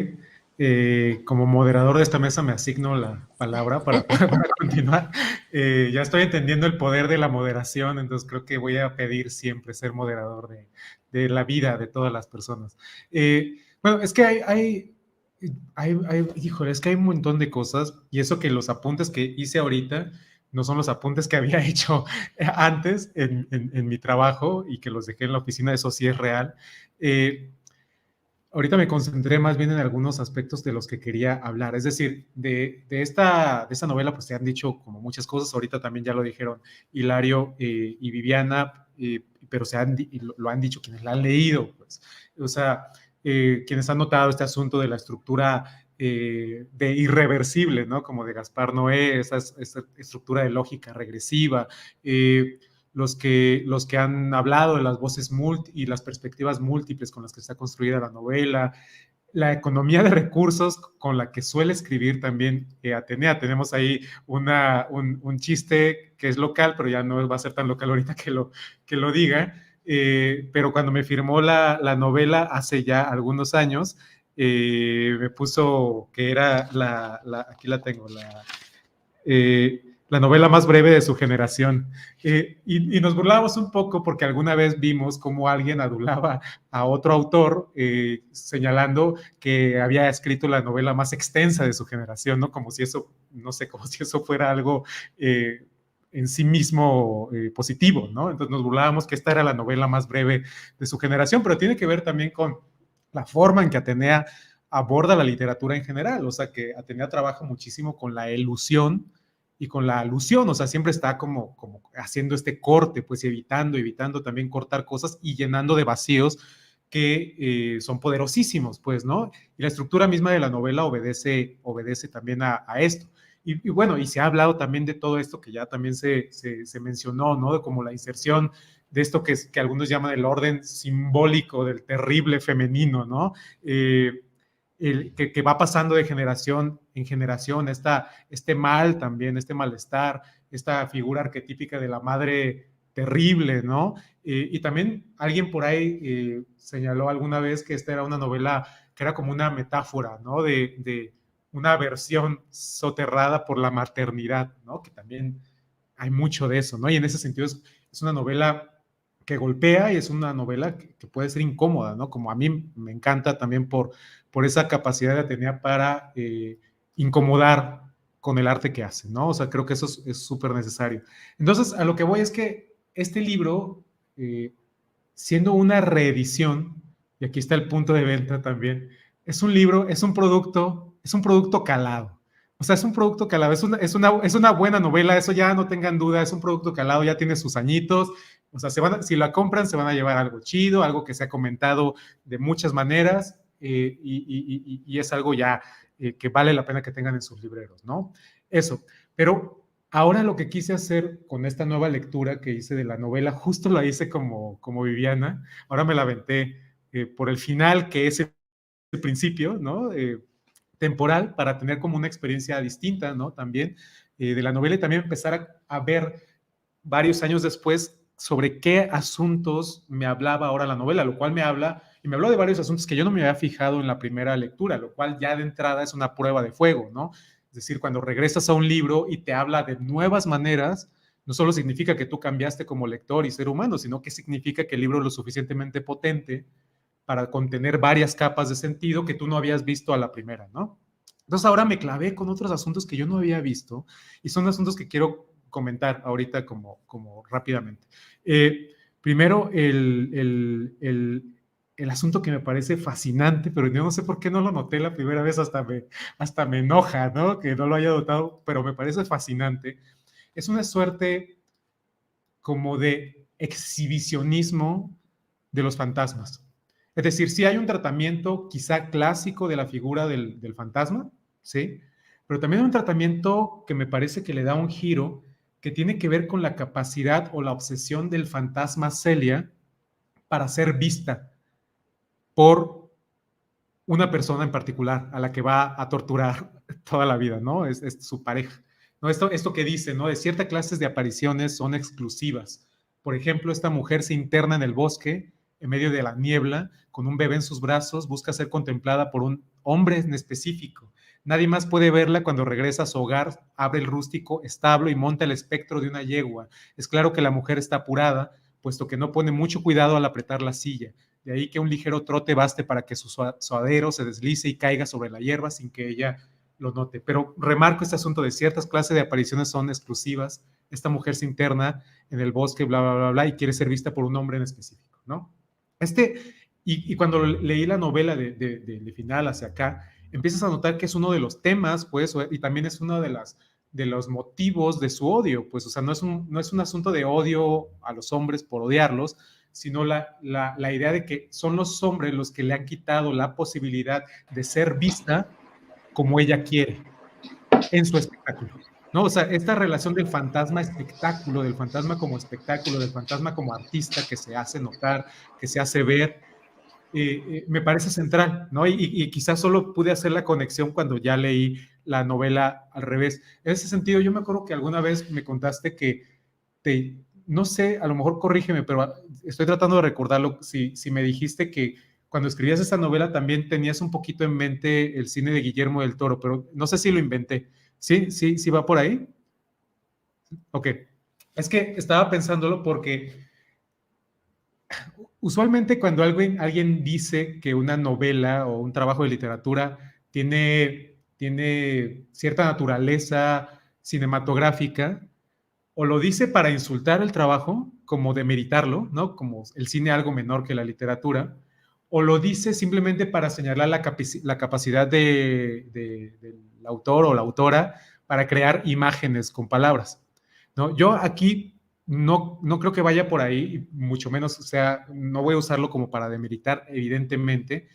Como moderador de esta mesa me asigno la palabra para continuar. Ya estoy entendiendo el poder de la moderación, entonces creo que voy a pedir siempre ser moderador de la vida de todas las personas. Bueno, es que híjole, es que hay un montón de cosas, y eso que los apuntes que hice ahorita no son los apuntes que había hecho antes en mi trabajo y que los dejé en la oficina, eso sí es real. Ahorita me concentré más bien en algunos aspectos de los que quería hablar. Es decir, de esta novela, pues te han dicho como muchas cosas. Ahorita también ya lo dijeron Hilario y Viviana, pero lo han dicho quienes la han leído. Pues. O sea, quienes han notado este asunto de la estructura de irreversible, ¿no? Como de Gaspar Noé, esa estructura de lógica regresiva, los que han hablado de las voces y las perspectivas múltiples con las que está construida la novela, la economía de recursos con la que suele escribir también Atenea. Tenemos ahí un chiste que es local, pero ya no va a ser tan local ahorita que lo diga, pero cuando me firmó la novela hace ya algunos años, me puso que era aquí la tengo, la novela más breve de su generación. Y nos burlábamos un poco porque alguna vez vimos cómo alguien adulaba a otro autor señalando que había escrito la novela más extensa de su generación, ¿no? Como si eso, no sé, como si eso fuera algo en sí mismo positivo, ¿no? Entonces nos burlábamos que esta era la novela más breve de su generación, pero tiene que ver también con la forma en que Atenea aborda la literatura en general, o sea que Atenea trabaja muchísimo con la elusión y con la alusión, o sea, siempre está como haciendo este corte, pues evitando también cortar cosas y llenando de vacíos que son poderosísimos, pues, ¿no? Y la estructura misma de la novela obedece también a esto. Y bueno, y se ha hablado también de todo esto que ya también se mencionó, ¿no? De como la inserción de esto que algunos llaman el orden simbólico del terrible femenino, ¿no? Que va pasando de generación en generación, este mal también, este malestar, esta figura arquetípica de la madre terrible, ¿no? Y también alguien por ahí señaló alguna vez que esta era una novela que era como una metáfora, ¿no? De una versión soterrada por la maternidad, ¿no? Que también hay mucho de eso, ¿no? Y en ese sentido es una novela que golpea y es una novela que puede ser incómoda, ¿no? Como a mí me encanta también por esa capacidad de Atenea para incomodar con el arte que hace, ¿no? O sea, creo que eso es súper necesario. Entonces, a lo que voy es que este libro, siendo una reedición, y aquí está el punto de venta también, es un libro, es un producto calado. O sea, es un producto calado, es una buena novela, eso ya no tengan duda, es un producto calado, ya tiene sus añitos, o sea, si la compran se van a llevar algo chido, algo que se ha comentado de muchas maneras, y es algo ya que vale la pena que tengan en sus libreros, ¿no? Eso, pero ahora lo que quise hacer con esta nueva lectura que hice de la novela, justo la hice como Viviana, ahora me la aventé por el final, que es el principio, ¿no? Temporal, para tener como una experiencia distinta, ¿no? También de la novela y también empezar a ver varios años después sobre qué asuntos me hablaba ahora la novela, lo cual me habló de varios asuntos que yo no me había fijado en la primera lectura, lo cual ya de entrada es una prueba de fuego, ¿no? Es decir, cuando regresas a un libro y te habla de nuevas maneras, no solo significa que tú cambiaste como lector y ser humano, sino que significa que el libro es lo suficientemente potente para contener varias capas de sentido que tú no habías visto a la primera, ¿no? Entonces ahora me clavé con otros asuntos que yo no había visto y son asuntos que quiero comentar ahorita como rápidamente. Primero, el asunto que me parece fascinante, pero yo no sé por qué no lo noté la primera vez, hasta me enoja, ¿no? Que no lo haya notado, pero me parece fascinante. Es una suerte como de exhibicionismo de los fantasmas. Es decir, sí hay un tratamiento quizá clásico de la figura del fantasma, ¿sí? Pero también hay un tratamiento que me parece que le da un giro que tiene que ver con la capacidad o la obsesión del fantasma Celia para ser vista por una persona en particular a la que va a torturar toda la vida, ¿no? Es su pareja. ¿No? Esto que dice, ¿no? De ciertas clases de apariciones son exclusivas. Por ejemplo, esta mujer se interna en el bosque en medio de la niebla, con un bebé en sus brazos, busca ser contemplada por un hombre en específico. Nadie más puede verla cuando regresa a su hogar, abre el rústico establo y monta el espectro de una yegua. Es claro que la mujer está apurada, puesto que no pone mucho cuidado al apretar la silla. De ahí que un ligero trote baste para que su suadero se deslice y caiga sobre la hierba sin que ella lo note. Pero remarco este asunto de ciertas clases de apariciones son exclusivas. Esta mujer se interna en el bosque, bla, bla, bla, bla, y quiere ser vista por un hombre en específico, ¿no? Y cuando leí la novela de final hacia acá, empiezas a notar que es uno de los temas, pues, y también es una de de los motivos de su odio, pues, o sea, no es un asunto de odio a los hombres por odiarlos, sino la idea de que son los hombres los que le han quitado la posibilidad de ser vista como ella quiere en su espectáculo, ¿no? O sea, esta relación del fantasma espectáculo, del fantasma como espectáculo, del fantasma como artista que se hace notar, que se hace ver, me parece central, ¿no? Y quizás solo pude hacer la conexión cuando ya leí la novela al revés. En ese sentido, yo me acuerdo que alguna vez me contaste que no sé, a lo mejor corrígeme, pero estoy tratando de recordarlo, si me dijiste que cuando escribías esta novela también tenías un poquito en mente el cine de Guillermo del Toro, pero no sé si lo inventé. ¿Sí va por ahí? Ok. Es que estaba pensándolo porque usualmente cuando alguien dice que una novela o un trabajo de literatura tiene cierta naturaleza cinematográfica, o lo dice para insultar el trabajo, como demeritarlo, ¿no? Como el cine algo menor que la literatura, o lo dice simplemente para señalar la capacidad del autor o la autora para crear imágenes con palabras, ¿no? Yo aquí no creo que vaya por ahí, mucho menos, o sea, no voy a usarlo como para demeritar, evidentemente,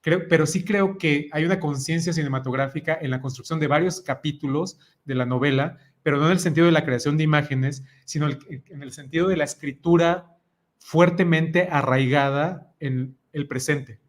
pero sí creo que hay una conciencia cinematográfica en la construcción de varios capítulos de la novela, pero no en el sentido de la creación de imágenes, sino en el sentido de la escritura fuertemente arraigada en el presente,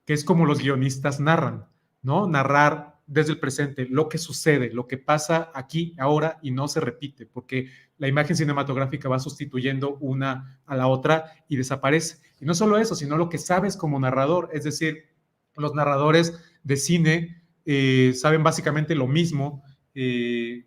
que es como los guionistas narran, ¿no? Narrar desde el presente lo que sucede, lo que pasa aquí, ahora, y no se repite, porque la imagen cinematográfica va sustituyendo una a la otra y desaparece. Y no solo eso, sino lo que sabes como narrador, es decir, los narradores de cine saben básicamente lo mismo que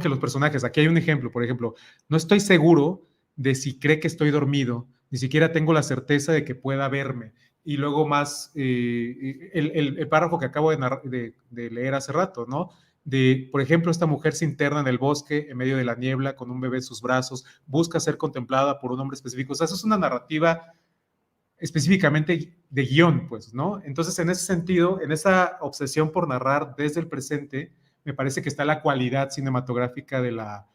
los personajes. Aquí hay un ejemplo, por ejemplo, no estoy seguro de si cree que estoy dormido, ni siquiera tengo la certeza de que pueda verme. Y luego más el párrafo que acabo de leer hace rato, ¿no? Por ejemplo, esta mujer se interna en el bosque en medio de la niebla con un bebé en sus brazos, busca ser contemplada por un hombre específico. O sea, eso es una narrativa específicamente de guión, pues, ¿no? Entonces, en ese sentido, en esa obsesión por narrar desde el presente, me parece que está la cualidad cinematográfica de la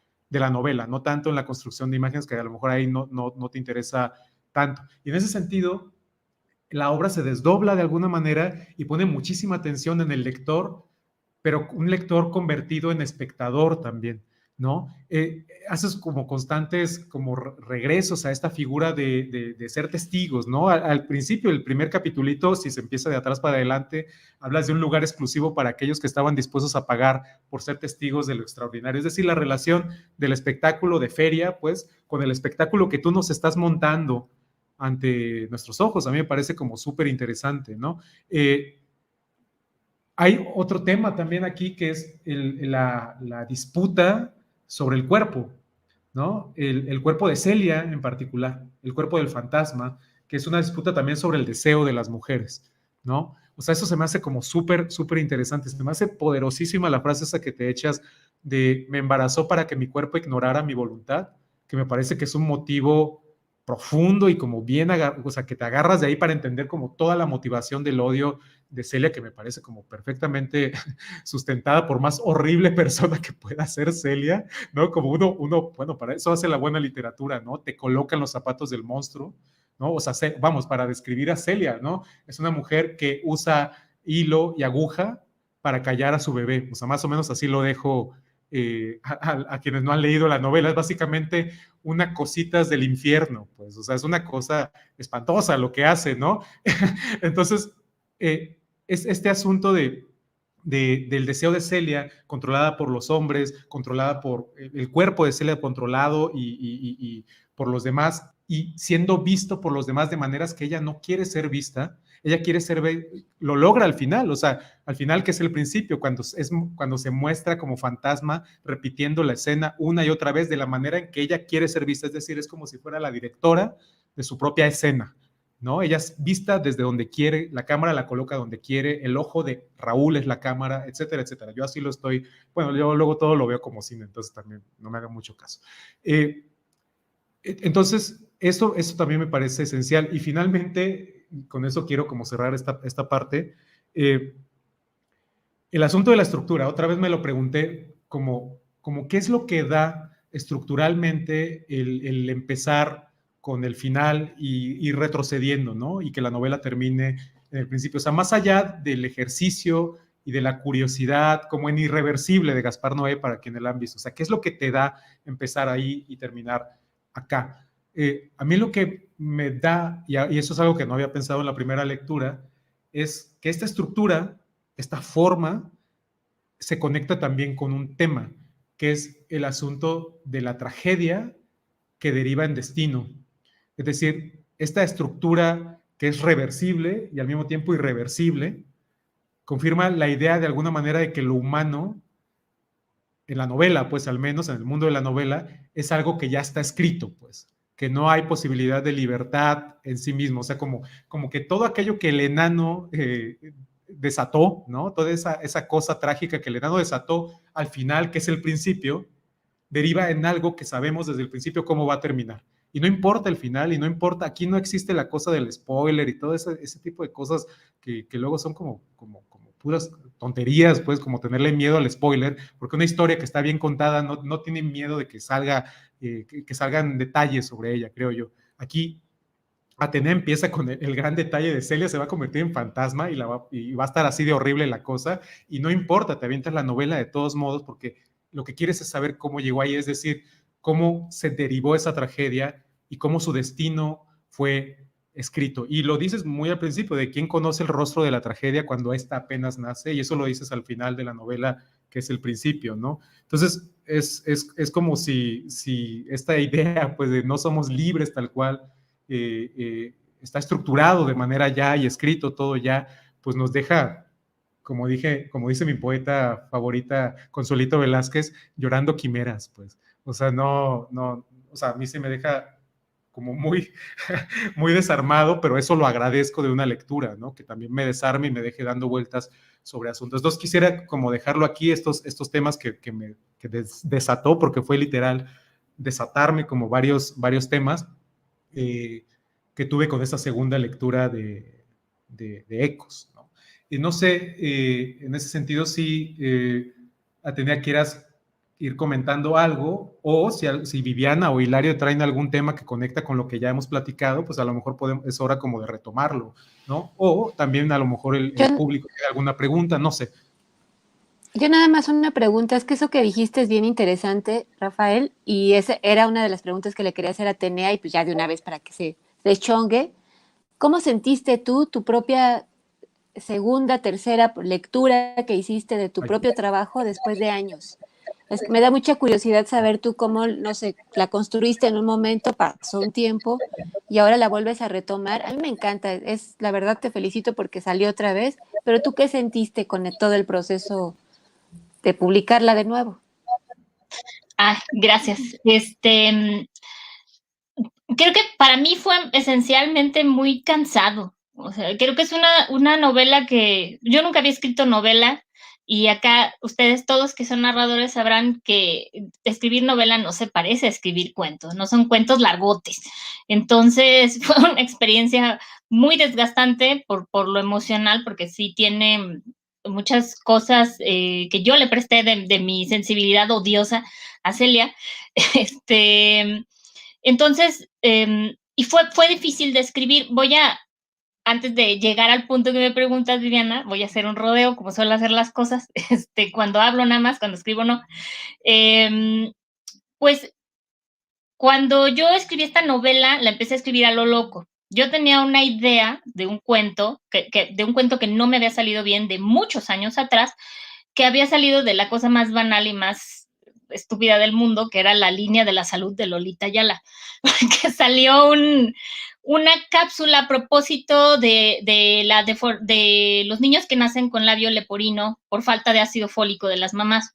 novela, no tanto en la construcción de imágenes, que a lo mejor ahí no te interesa tanto. Y en ese sentido, la obra se desdobla de alguna manera y pone muchísima atención en el lector, pero un lector convertido en espectador también, ¿no? Haces como constantes como regresos a esta figura de ser testigos, ¿no? Al principio, el primer capitulito, si se empieza de atrás para adelante, hablas de un lugar exclusivo para aquellos que estaban dispuestos a pagar por ser testigos de lo extraordinario. Es decir, la relación del espectáculo de feria, pues, con el espectáculo que tú nos estás montando ante nuestros ojos. A mí me parece como súper interesante, ¿no? Hay otro tema también aquí que es la disputa sobre el cuerpo, ¿no? El cuerpo de Celia en particular, el cuerpo del fantasma, que es una disputa también sobre el deseo de las mujeres, ¿no? O sea, eso se me hace como súper, súper interesante. Se me hace poderosísima la frase esa que te echas de me embarazó para que mi cuerpo ignorara mi voluntad, que me parece que es un motivo profundo y como bien, o sea, que te agarras de ahí para entender como toda la motivación del odio de Celia, que me parece como perfectamente sustentada por más horrible persona que pueda ser Celia, ¿no? Como uno, bueno, para eso hace la buena literatura, ¿no? Te colocan los zapatos del monstruo, ¿no? O sea, vamos, para describir a Celia, ¿no? Es una mujer que usa hilo y aguja para callar a su bebé, o sea, más o menos así lo dejo a quienes no han leído la novela. Es básicamente una cositas del infierno, pues, o sea, es una cosa espantosa lo que hace, ¿no? Entonces, es este asunto del deseo de Celia, controlada por los hombres, controlada por el cuerpo de Celia, controlado y por los demás, y siendo visto por los demás de maneras que ella no quiere ser vista. Ella quiere lo logra al final, o sea, al final, que es el principio, cuando se muestra como fantasma, repitiendo la escena una y otra vez de la manera en que ella quiere ser vista, es decir, es como si fuera la directora de su propia escena, ¿no? Ella es vista desde donde quiere, la cámara la coloca donde quiere, el ojo de Raúl es la cámara, etcétera, etcétera. Yo así lo estoy, bueno, yo luego todo lo veo como cine, entonces también no me haga mucho caso. Entonces, eso también me parece esencial. Y finalmente, con eso quiero como cerrar esta parte. El asunto de la estructura, otra vez me lo pregunté, como qué es lo que da estructuralmente el empezar con el final y ir retrocediendo, ¿no? Y que la novela termine en el principio. O sea, más allá del ejercicio y de la curiosidad, como en Irreversible de Gaspar Noé, para quien la han visto. O sea, ¿qué es lo que te da empezar ahí y terminar acá? A mí lo que me da, y eso es algo que no había pensado en la primera lectura, es que esta estructura, esta forma, se conecta también con un tema, que es el asunto de la tragedia que deriva en destino. Es decir, esta estructura que es reversible y al mismo tiempo irreversible, confirma la idea de alguna manera de que lo humano, en la novela, pues al menos en el mundo de la novela, es algo que ya está escrito, pues, que no hay posibilidad de libertad en sí mismo. O sea, como que todo aquello que el enano desató, ¿no? Toda esa cosa trágica que el enano desató al final, que es el principio, deriva en algo que sabemos desde el principio cómo va a terminar. Y no importa el final, y no importa, aquí no existe la cosa del spoiler y todo ese tipo de cosas que luego son como puras tonterías, pues, como tenerle miedo al spoiler, porque una historia que está bien contada no tiene miedo de que salgan detalles sobre ella, creo yo. Aquí Atenea empieza con el gran detalle de Celia se va a convertir en fantasma y va a estar así de horrible la cosa, y no importa, te avientas la novela de todos modos, porque lo que quieres es saber cómo llegó ahí, es decir, cómo se derivó esa tragedia y cómo su destino fue escrito. Y lo dices muy al principio, de quién conoce el rostro de la tragedia cuando ésta apenas nace, y eso lo dices al final de la novela, que es el principio, ¿no? Entonces, es como si esta idea, pues, de no somos libres tal cual, está estructurado de manera ya y escrito todo ya, pues nos deja, como dice mi poeta favorita, Consuelito Velázquez, llorando quimeras, pues. O sea, o sea, a mí se me deja como muy, muy desarmado, pero eso lo agradezco de una lectura, ¿no? Que también me desarme y me deje dando vueltas sobre asuntos. Entonces quisiera como dejarlo aquí, estos temas que desató, porque fue literal desatarme como varios temas, que tuve con esta segunda lectura de Ecos, ¿no? Y no sé, en ese sentido, si Atenea quieras ir comentando algo, o si Viviana o Hilario traen algún tema que conecta con lo que ya hemos platicado, pues a lo mejor es hora como de retomarlo, ¿no? O también a lo mejor el público tiene alguna pregunta, no sé. Yo nada más una pregunta, es que eso que dijiste es bien interesante, Rafael, y esa era una de las preguntas que le quería hacer a Atenea, y pues ya de una vez para que se deschongue. ¿Cómo sentiste tú tu propia segunda, tercera lectura que hiciste de tu propio trabajo después de años? Es que me da mucha curiosidad saber tú cómo, no sé, la construiste en un momento, pasó un tiempo y ahora la vuelves a retomar. A mí me encanta, la verdad te felicito porque salió otra vez, pero tú ¿qué sentiste con todo el proceso de publicarla de nuevo? Gracias. Creo que para mí fue esencialmente muy cansado. O sea, creo que es una novela que yo nunca había escrito novela, y acá ustedes todos que son narradores sabrán que escribir novela no se parece a escribir cuentos, no son cuentos largotes. Entonces fue una experiencia muy desgastante por lo emocional, porque sí tiene muchas cosas que yo le presté de mi sensibilidad odiosa a Celia. Entonces, y fue difícil de escribir. Antes de llegar al punto que me preguntas, Viviana, voy a hacer un rodeo, como suelo hacer las cosas, cuando hablo nada más, cuando escribo no. Pues, cuando yo escribí esta novela, la empecé a escribir a lo loco. Yo tenía una idea de un cuento, de un cuento que no me había salido bien de muchos años atrás, que había salido de la cosa más banal y más estúpida del mundo, que era La línea de la salud de Lolita Ayala, que salió una cápsula a propósito de los niños que nacen con labio leporino por falta de ácido fólico de las mamás.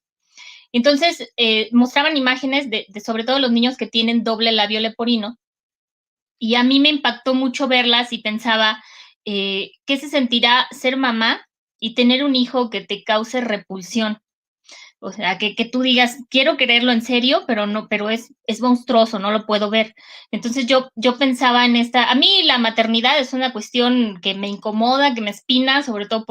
Entonces, mostraban imágenes de sobre todo los niños que tienen doble labio leporino, y a mí me impactó mucho verlas y pensaba, ¿qué se sentirá ser mamá y tener un hijo que te cause repulsión? O sea, que tú digas, quiero quererlo en serio, pero es monstruoso, no lo puedo ver. Entonces yo pensaba en a mí la maternidad es una cuestión que me incomoda, que me espina, sobre todo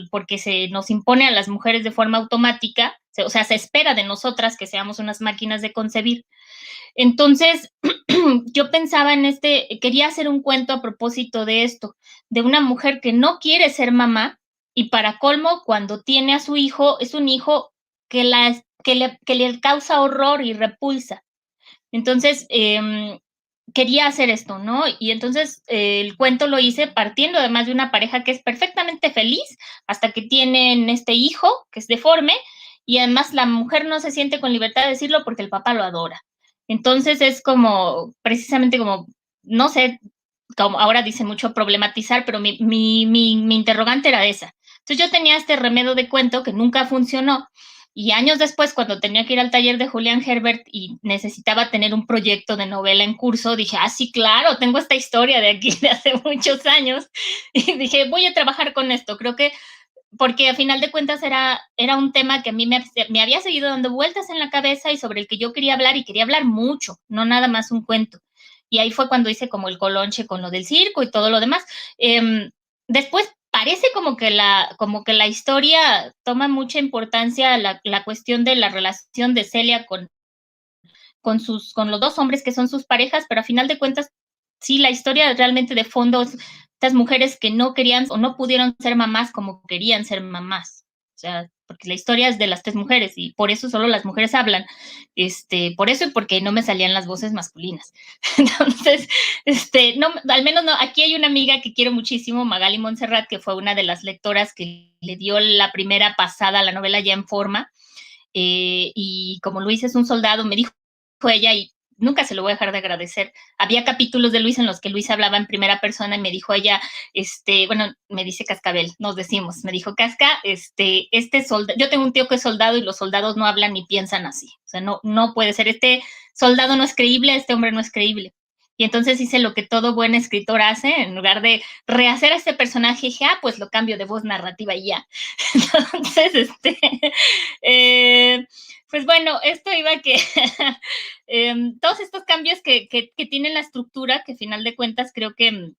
porque se nos impone a las mujeres de forma automática, O sea, se espera de nosotras que seamos unas máquinas de concebir. Entonces, yo pensaba quería hacer un cuento a propósito de esto, de una mujer que no quiere ser mamá y para colmo, cuando tiene a su hijo, es un hijo que le causa horror y repulsa. Entonces, quería hacer esto, ¿no? Y entonces el cuento lo hice partiendo además de una pareja que es perfectamente feliz hasta que tienen este hijo que es deforme y además la mujer no se siente con libertad de decirlo porque el papá lo adora. Entonces es como, precisamente como, no sé, como ahora dice mucho problematizar, pero mi interrogante era esa. Entonces yo tenía este remedio de cuento que nunca funcionó. Y años después, cuando tenía que ir al taller de Julián Herbert y necesitaba tener un proyecto de novela en curso, dije, sí, claro, tengo esta historia de aquí de hace muchos años. Y dije, voy a trabajar con esto. Creo que, porque a final de cuentas era un tema que a mí me había seguido dando vueltas en la cabeza y sobre el que yo quería hablar y quería hablar mucho, no nada más un cuento. Y ahí fue cuando hice como el colonche con lo del circo y todo lo demás. Después parece como que la historia toma mucha importancia la cuestión de la relación de Celia con los dos hombres que son sus parejas, pero a final de cuentas, sí, la historia realmente de fondo es estas mujeres que no querían o no pudieron ser mamás como querían ser mamás. O sea, porque la historia es de las tres mujeres y por eso solo las mujeres hablan. Por eso y porque no me salían las voces masculinas. Entonces, no, al menos no, aquí hay una amiga que quiero muchísimo, Magali Montserrat, que fue una de las lectoras que le dio la primera pasada a la novela ya en forma. Y como Luis es un soldado, me dijo ella, y nunca se lo voy a dejar de agradecer. Había capítulos de Luis en los que Luis hablaba en primera persona y me dijo ella, bueno, me dice Cascabel, nos decimos, me dijo Casca, soldado, yo tengo un tío que es soldado y los soldados no hablan ni piensan así. O sea, no puede ser, este soldado no es creíble, este hombre no es creíble. Y entonces hice lo que todo buen escritor hace, en lugar de rehacer a este personaje, dije, pues lo cambio de voz narrativa y ya. Entonces, pues bueno, esto iba a que todos estos cambios que tiene la estructura, que al final de cuentas creo que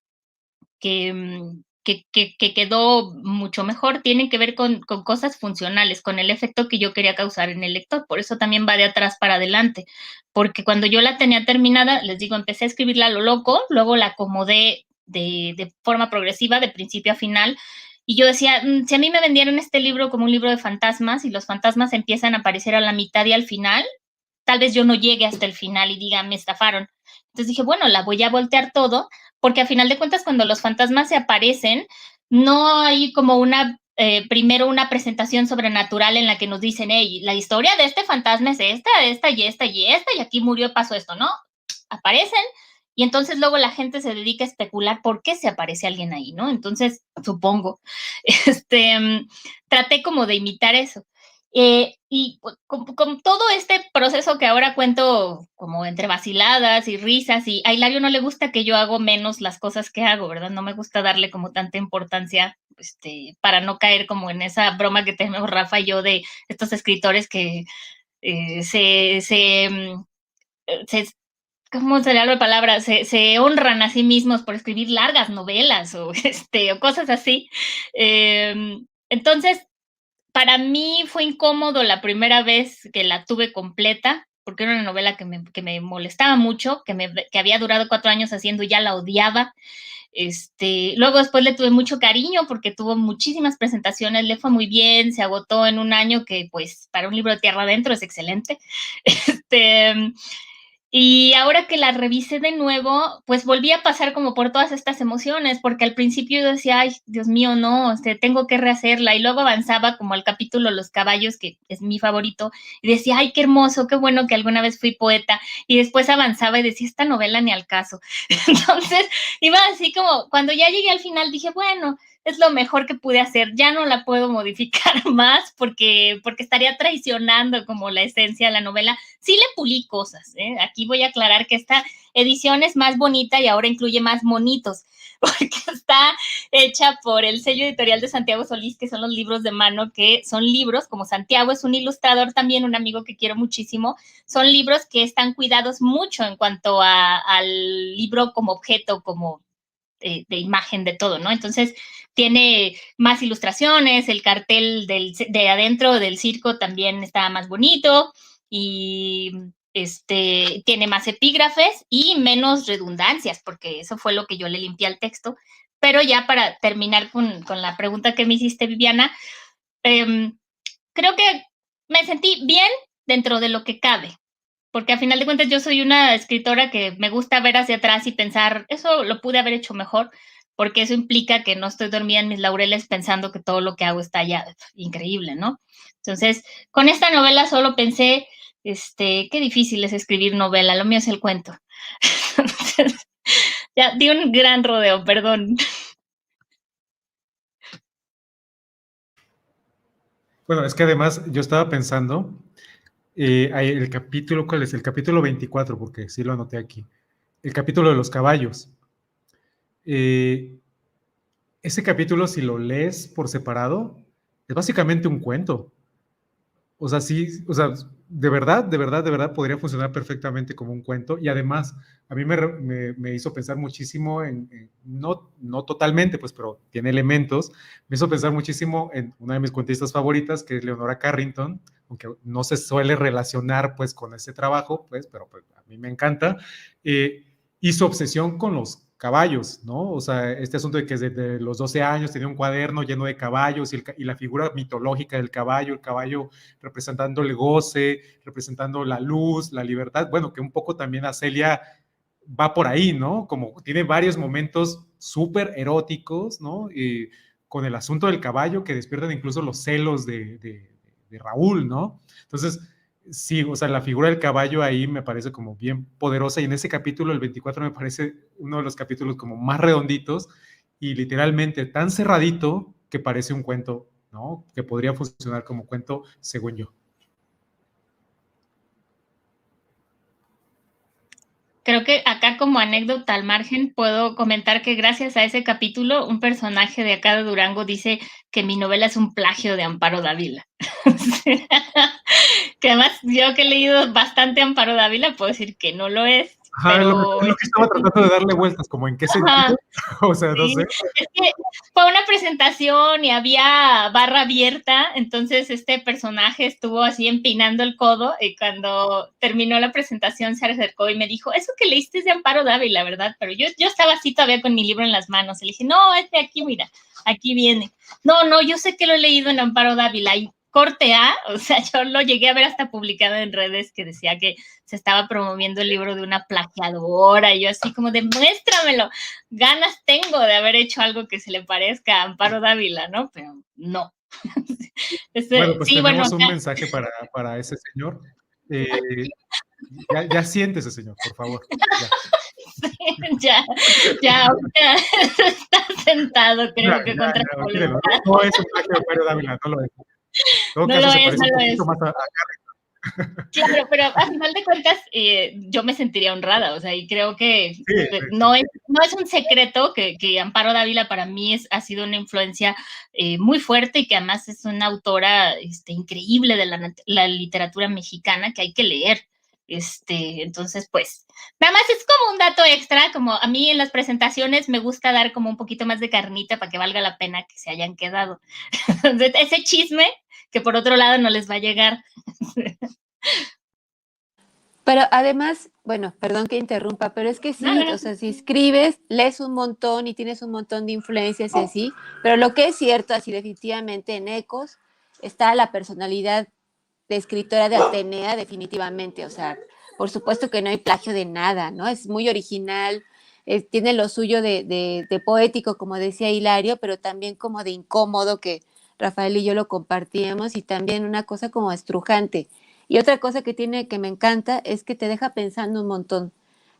quedó mucho mejor, tienen que ver con cosas funcionales, con el efecto que yo quería causar en el lector. Por eso también va de atrás para adelante, porque cuando yo la tenía terminada, les digo, empecé a escribirla a lo loco, luego la acomodé de forma progresiva, de principio a final, y yo decía, si a mí me vendieron este libro como un libro de fantasmas y los fantasmas empiezan a aparecer a la mitad y al final, tal vez yo no llegue hasta el final y diga, me estafaron. Entonces dije, bueno, la voy a voltear todo, porque a final de cuentas cuando los fantasmas se aparecen, no hay como primero una presentación sobrenatural en la que nos dicen, hey, la historia de este fantasma es esta y esta y esta, y aquí murió, pasó esto, ¿no? Aparecen, y entonces luego la gente se dedica a especular por qué se aparece alguien ahí, ¿no? Entonces, supongo, traté como de imitar eso. Y con todo este proceso que ahora cuento como entre vaciladas y risas, y a Hilario no le gusta que yo hago menos las cosas que hago, ¿verdad? No me gusta darle como tanta importancia, para no caer como en esa broma que tenemos Rafa y yo de estos escritores que ¿cómo sería la palabra? Se honran a sí mismos por escribir largas novelas o cosas así. Entonces, para mí fue incómodo la primera vez que la tuve completa, porque era una novela que me molestaba mucho, que había durado 4 años haciendo y ya la odiaba. Luego después le tuve mucho cariño porque tuvo muchísimas presentaciones, le fue muy bien, se agotó en un año que pues para un libro de tierra adentro es excelente. Y ahora que la revisé de nuevo, pues volví a pasar como por todas estas emociones, porque al principio yo decía, ay, Dios mío, no, tengo que rehacerla, y luego avanzaba como al capítulo Los caballos, que es mi favorito, y decía, ay, qué hermoso, qué bueno que alguna vez fui poeta, y después avanzaba y decía, esta novela ni al caso. Entonces, iba así como, cuando ya llegué al final dije, bueno, es lo mejor que pude hacer, ya no la puedo modificar más porque estaría traicionando como la esencia de la novela. Sí le pulí cosas, ¿eh? Aquí voy a aclarar que esta edición es más bonita y ahora incluye más monitos, porque está hecha por el sello editorial de Santiago Solís, que son los libros de mano, que son libros, como Santiago es un ilustrador también, un amigo que quiero muchísimo, son libros que están cuidados mucho en cuanto al libro como objeto, como de imagen de todo, ¿no? Entonces tiene más ilustraciones, el cartel de adentro del circo también está más bonito y tiene más epígrafes y menos redundancias, porque eso fue lo que yo le limpié al texto. Pero ya para terminar con la pregunta que me hiciste, Viviana, creo que me sentí bien dentro de lo que cabe, porque a final de cuentas yo soy una escritora que me gusta ver hacia atrás y pensar, eso lo pude haber hecho mejor, porque eso implica que no estoy dormida en mis laureles pensando que todo lo que hago está ya increíble, ¿no? Entonces, con esta novela solo pensé, qué difícil es escribir novela, lo mío es el cuento. Entonces, ya di un gran rodeo, perdón. Bueno, es que además yo estaba pensando, el capítulo, ¿cuál es? El capítulo 24, porque sí lo anoté aquí. El capítulo de los caballos. Ese capítulo, si lo lees por separado, es básicamente un cuento. O sea, sí, o sea, de verdad podría funcionar perfectamente como un cuento. Y además, a mí me hizo pensar muchísimo no totalmente, pues, pero tiene elementos. Me hizo pensar muchísimo en una de mis cuentistas favoritas, que es Leonora Carrington, aunque no se suele relacionar, pues, con ese trabajo, pues, pero pues, a mí me encanta. Y su obsesión con los caballos, ¿no? O sea, este asunto de que desde los 12 años tenía un cuaderno lleno de caballos y la figura mitológica del caballo, el caballo representando el goce, representando la luz, la libertad, bueno, que un poco también a Celia va por ahí, ¿no? Como tiene varios momentos súper eróticos, ¿no? Con el asunto del caballo que despiertan incluso los celos de Raúl, ¿no? Entonces, sí, o sea, la figura del caballo ahí me parece como bien poderosa y en ese capítulo, el 24, me parece uno de los capítulos como más redonditos y literalmente tan cerradito que parece un cuento, ¿no? Que podría funcionar como cuento, según yo. Creo que acá como anécdota al margen puedo comentar que gracias a ese capítulo un personaje de acá de Durango dice que mi novela es un plagio de Amparo Dávila. Que además yo que he leído bastante Amparo Dávila puedo decir que no lo es, Ajá, pero es lo que estaba tratando de darle vueltas, como en qué sentido, o sea, no sí, sé. es que fue una presentación y había barra abierta, entonces este personaje estuvo así empinando el codo y cuando terminó la presentación se acercó y me dijo, eso que leíste es de Amparo Dávila, ¿verdad? Pero yo estaba así todavía con mi libro en las manos y le dije, no, es de aquí, mira, aquí viene. No, yo sé que lo he leído en Amparo Dávila y corte A, o sea, yo lo llegué a ver hasta publicado en redes que decía que se estaba promoviendo el libro de una plagiadora y yo así como demuéstramelo, ganas tengo de haber hecho algo que se le parezca a Amparo Dávila, ¿no? Pero no. Bueno, pues sí, tenemos bueno, un mensaje para ese señor. Ya siéntese, señor, por favor. ya ahorita está sentado, creo que contra su olvídelo. voluntad. No es un plagio de Amparo Dávila, no lo es. En todo No caso, lo se es, parece no un lo poquito es. más a Claro, pero a final de cuentas yo me sentiría honrada, o sea, y creo que sí. no es un secreto que Amparo Dávila para mí ha sido una influencia muy fuerte y que además es una autora increíble de la literatura mexicana que hay que leer. Entonces, pues, nada más es como un dato extra, como a mí en las presentaciones me gusta dar como un poquito más de carnita para que valga la pena que se hayan quedado. Entonces, ese chisme que por otro lado no les va a llegar. Pero además, bueno, perdón que interrumpa, pero es que sí, o sea, si escribes, lees un montón y tienes un montón de influencias y así, pero lo que es cierto, así definitivamente en Ecos, está la personalidad de escritora de Atenea, definitivamente, o sea, por supuesto que no hay plagio de nada, ¿no? Es muy original, tiene lo suyo de poético, como decía Hilario, pero también como de incómodo, que Rafael y yo lo compartíamos, y también una cosa como estrujante. Y otra cosa que tiene que me encanta es que te deja pensando un montón.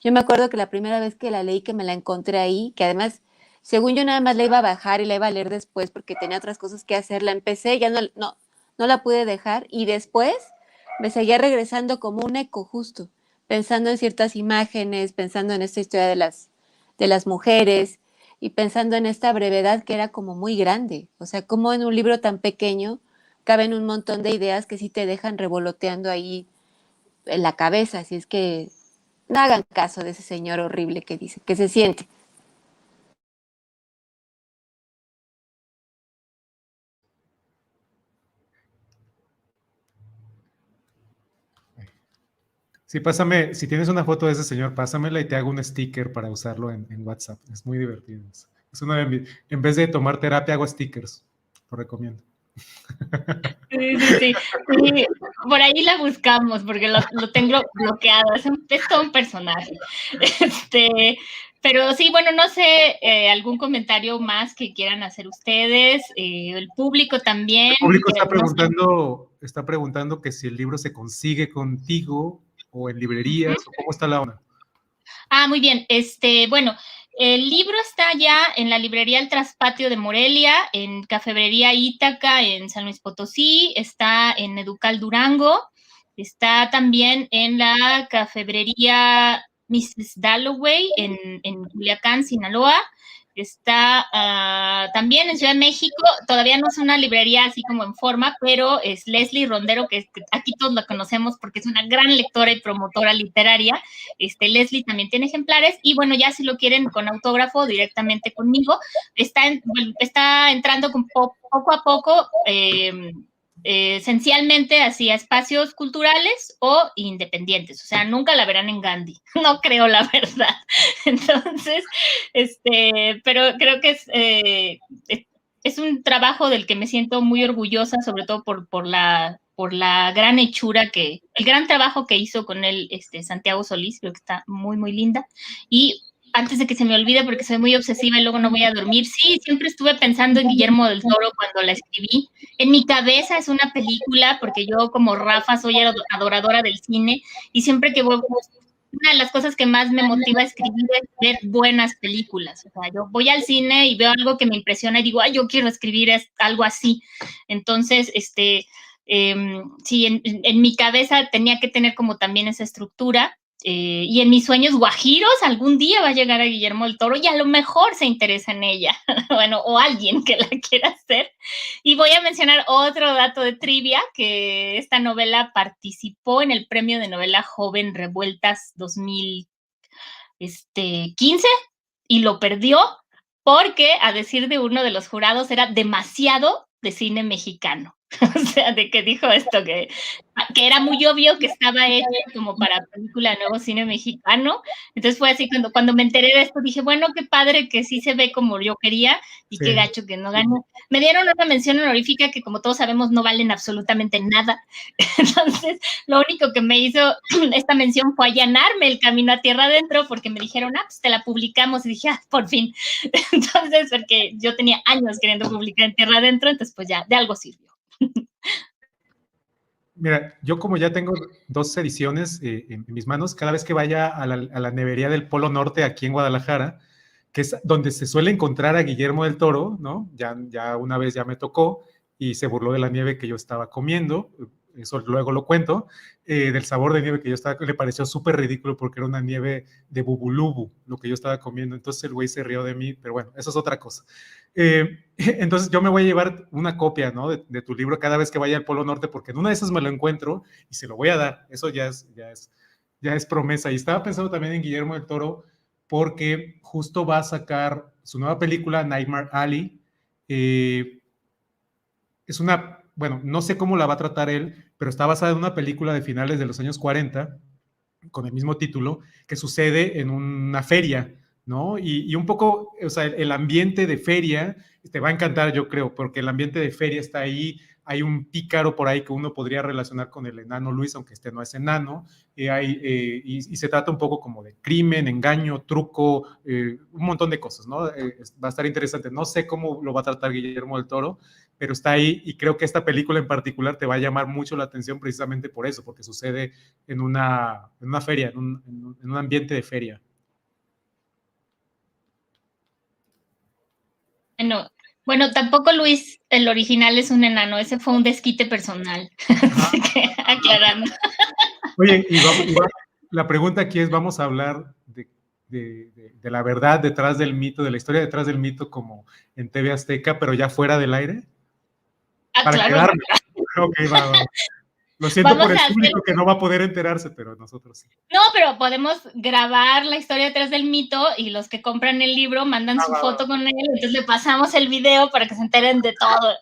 Yo me acuerdo que la primera vez que la leí, que me la encontré ahí, que además, según yo nada más la iba a bajar y la iba a leer después porque tenía otras cosas que hacer, la empecé, ya no la pude dejar y después me seguía regresando como un eco justo, pensando en ciertas imágenes, pensando en esta historia de las mujeres y pensando en esta brevedad que era como muy grande. O sea, como en un libro tan pequeño caben un montón de ideas que sí te dejan revoloteando ahí en la cabeza. Así es que no hagan caso de ese señor horrible que dice, que se siente. Sí, pásame, si tienes una foto de ese señor, pásamela y te hago un sticker para usarlo en WhatsApp. Es muy divertido. Es una en vez de tomar terapia, hago stickers. Lo recomiendo. Sí, sí, sí. Sí, por ahí la buscamos porque lo tengo bloqueado. Es todo un personaje. Pero sí, bueno, no sé, algún comentario más que quieran hacer ustedes, el público también. El público No sé. está preguntando que si el libro se consigue contigo o en librerías o cómo está la onda. Ah, muy bien. Bueno, el libro está ya en la librería El Traspatio de Morelia, en Cafebrería Ítaca en San Luis Potosí, está en Educal Durango, está también en la Cafebrería Mrs. Dalloway en Culiacán, Sinaloa. Está también en Ciudad de México, todavía no es una librería así como en forma, pero es Leslie Rondero, que aquí todos la conocemos porque es una gran lectora y promotora literaria. Leslie también tiene ejemplares y bueno, ya si lo quieren con autógrafo directamente conmigo, está entrando poco a poco, esencialmente hacia espacios culturales o independientes, o sea, nunca la verán en Gandhi, no creo, la verdad. Entonces, pero creo que es un trabajo del que me siento muy orgullosa, sobre todo por la gran hechura el gran trabajo que hizo con él Santiago Solís, creo que está muy, muy linda. Y antes de que se me olvide, porque soy muy obsesiva y luego no voy a dormir, sí, siempre estuve pensando en Guillermo del Toro cuando la escribí. En mi cabeza es una película, porque yo como Rafa soy adoradora del cine, y siempre que voy, una de las cosas que más me motiva a escribir es ver buenas películas. O sea, yo voy al cine y veo algo que me impresiona y digo, ay, yo quiero escribir algo así. Entonces, sí, en mi cabeza tenía que tener como también esa estructura. Y en mis sueños guajiros, algún día va a llegar a Guillermo del Toro y a lo mejor se interesa en ella, bueno, o alguien que la quiera hacer. Y voy a mencionar otro dato de trivia, que esta novela participó en el Premio de Novela Joven Revueltas 2015 y lo perdió porque, a decir de uno de los jurados, era demasiado de cine mexicano. O sea, de que dijo esto, que era muy obvio que estaba hecho como para película de nuevo cine mexicano. Entonces fue así, cuando me enteré de esto, dije, bueno, qué padre que sí se ve como yo quería y qué gacho que no ganó. Me dieron una mención honorífica que, como todos sabemos, no valen absolutamente nada. Entonces, lo único que me hizo esta mención fue allanarme el camino a tierra adentro, porque me dijeron, pues te la publicamos, y dije, por fin. Entonces, porque yo tenía años queriendo publicar en tierra adentro, entonces pues ya, de algo sirvió. Mira, yo como ya tengo 2 ediciones en mis manos, cada vez que vaya a la nevería del Polo Norte aquí en Guadalajara, que es donde se suele encontrar a Guillermo del Toro, ¿no? Ya una vez ya me tocó y se burló de la nieve que yo estaba comiendo, eso luego lo cuento, del sabor de nieve que yo estaba, le pareció súper ridículo porque era una nieve de bubulubu, lo que yo estaba comiendo, entonces el güey se rió de mí, pero bueno, eso es otra cosa. Entonces yo me voy a llevar una copia, ¿no? de tu libro cada vez que vaya al Polo Norte, porque en una de esas me lo encuentro y se lo voy a dar, eso ya es promesa. Y estaba pensando también en Guillermo del Toro, porque justo va a sacar su nueva película, Nightmare Alley. Es una, bueno, no sé cómo la va a tratar él, pero está basada en una película de finales de los años 40, con el mismo título, que sucede en una feria, ¿no? Y un poco, o sea, el ambiente de feria te va a encantar, yo creo, porque el ambiente de feria está ahí, hay un pícaro por ahí que uno podría relacionar con el enano Luis, aunque este no es enano, y se trata un poco como de crimen, engaño, truco, un montón de cosas, ¿no? Va a estar interesante. No sé cómo lo va a tratar Guillermo del Toro, pero está ahí y creo que esta película en particular te va a llamar mucho la atención precisamente por eso, porque sucede en una feria, en un ambiente de feria. Bueno, tampoco Luis, el original, es un enano, ese fue un desquite personal, así que aclarando. Oye, la pregunta aquí es, ¿vamos a hablar de la verdad detrás del mito, de la historia detrás del mito como en TV Azteca, pero ya fuera del aire? Para claro. quedarme. Okay, va. Lo siento Vamos por el a hacer- público que no va a poder enterarse, pero nosotros sí. No, pero podemos grabar la historia detrás del mito y los que compran el libro mandan su foto con él, entonces le pasamos el video para que se enteren de todo.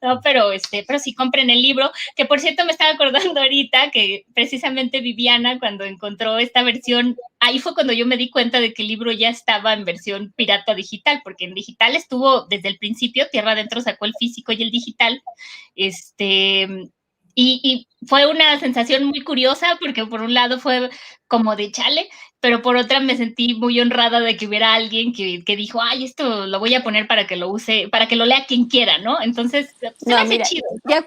No, pero sí compren el libro, que por cierto me estaba acordando ahorita que precisamente Viviana cuando encontró esta versión, ahí fue cuando yo me di cuenta de que el libro ya estaba en versión pirata digital, porque en digital estuvo desde el principio, Tierra Adentro sacó el físico y el digital, y fue una sensación muy curiosa porque por un lado fue como de chale, pero por otra me sentí muy honrada de que hubiera alguien que dijo, ay, esto lo voy a poner para que lo use, para que lo lea quien quiera, ¿no? Entonces, se me hace chido. Ya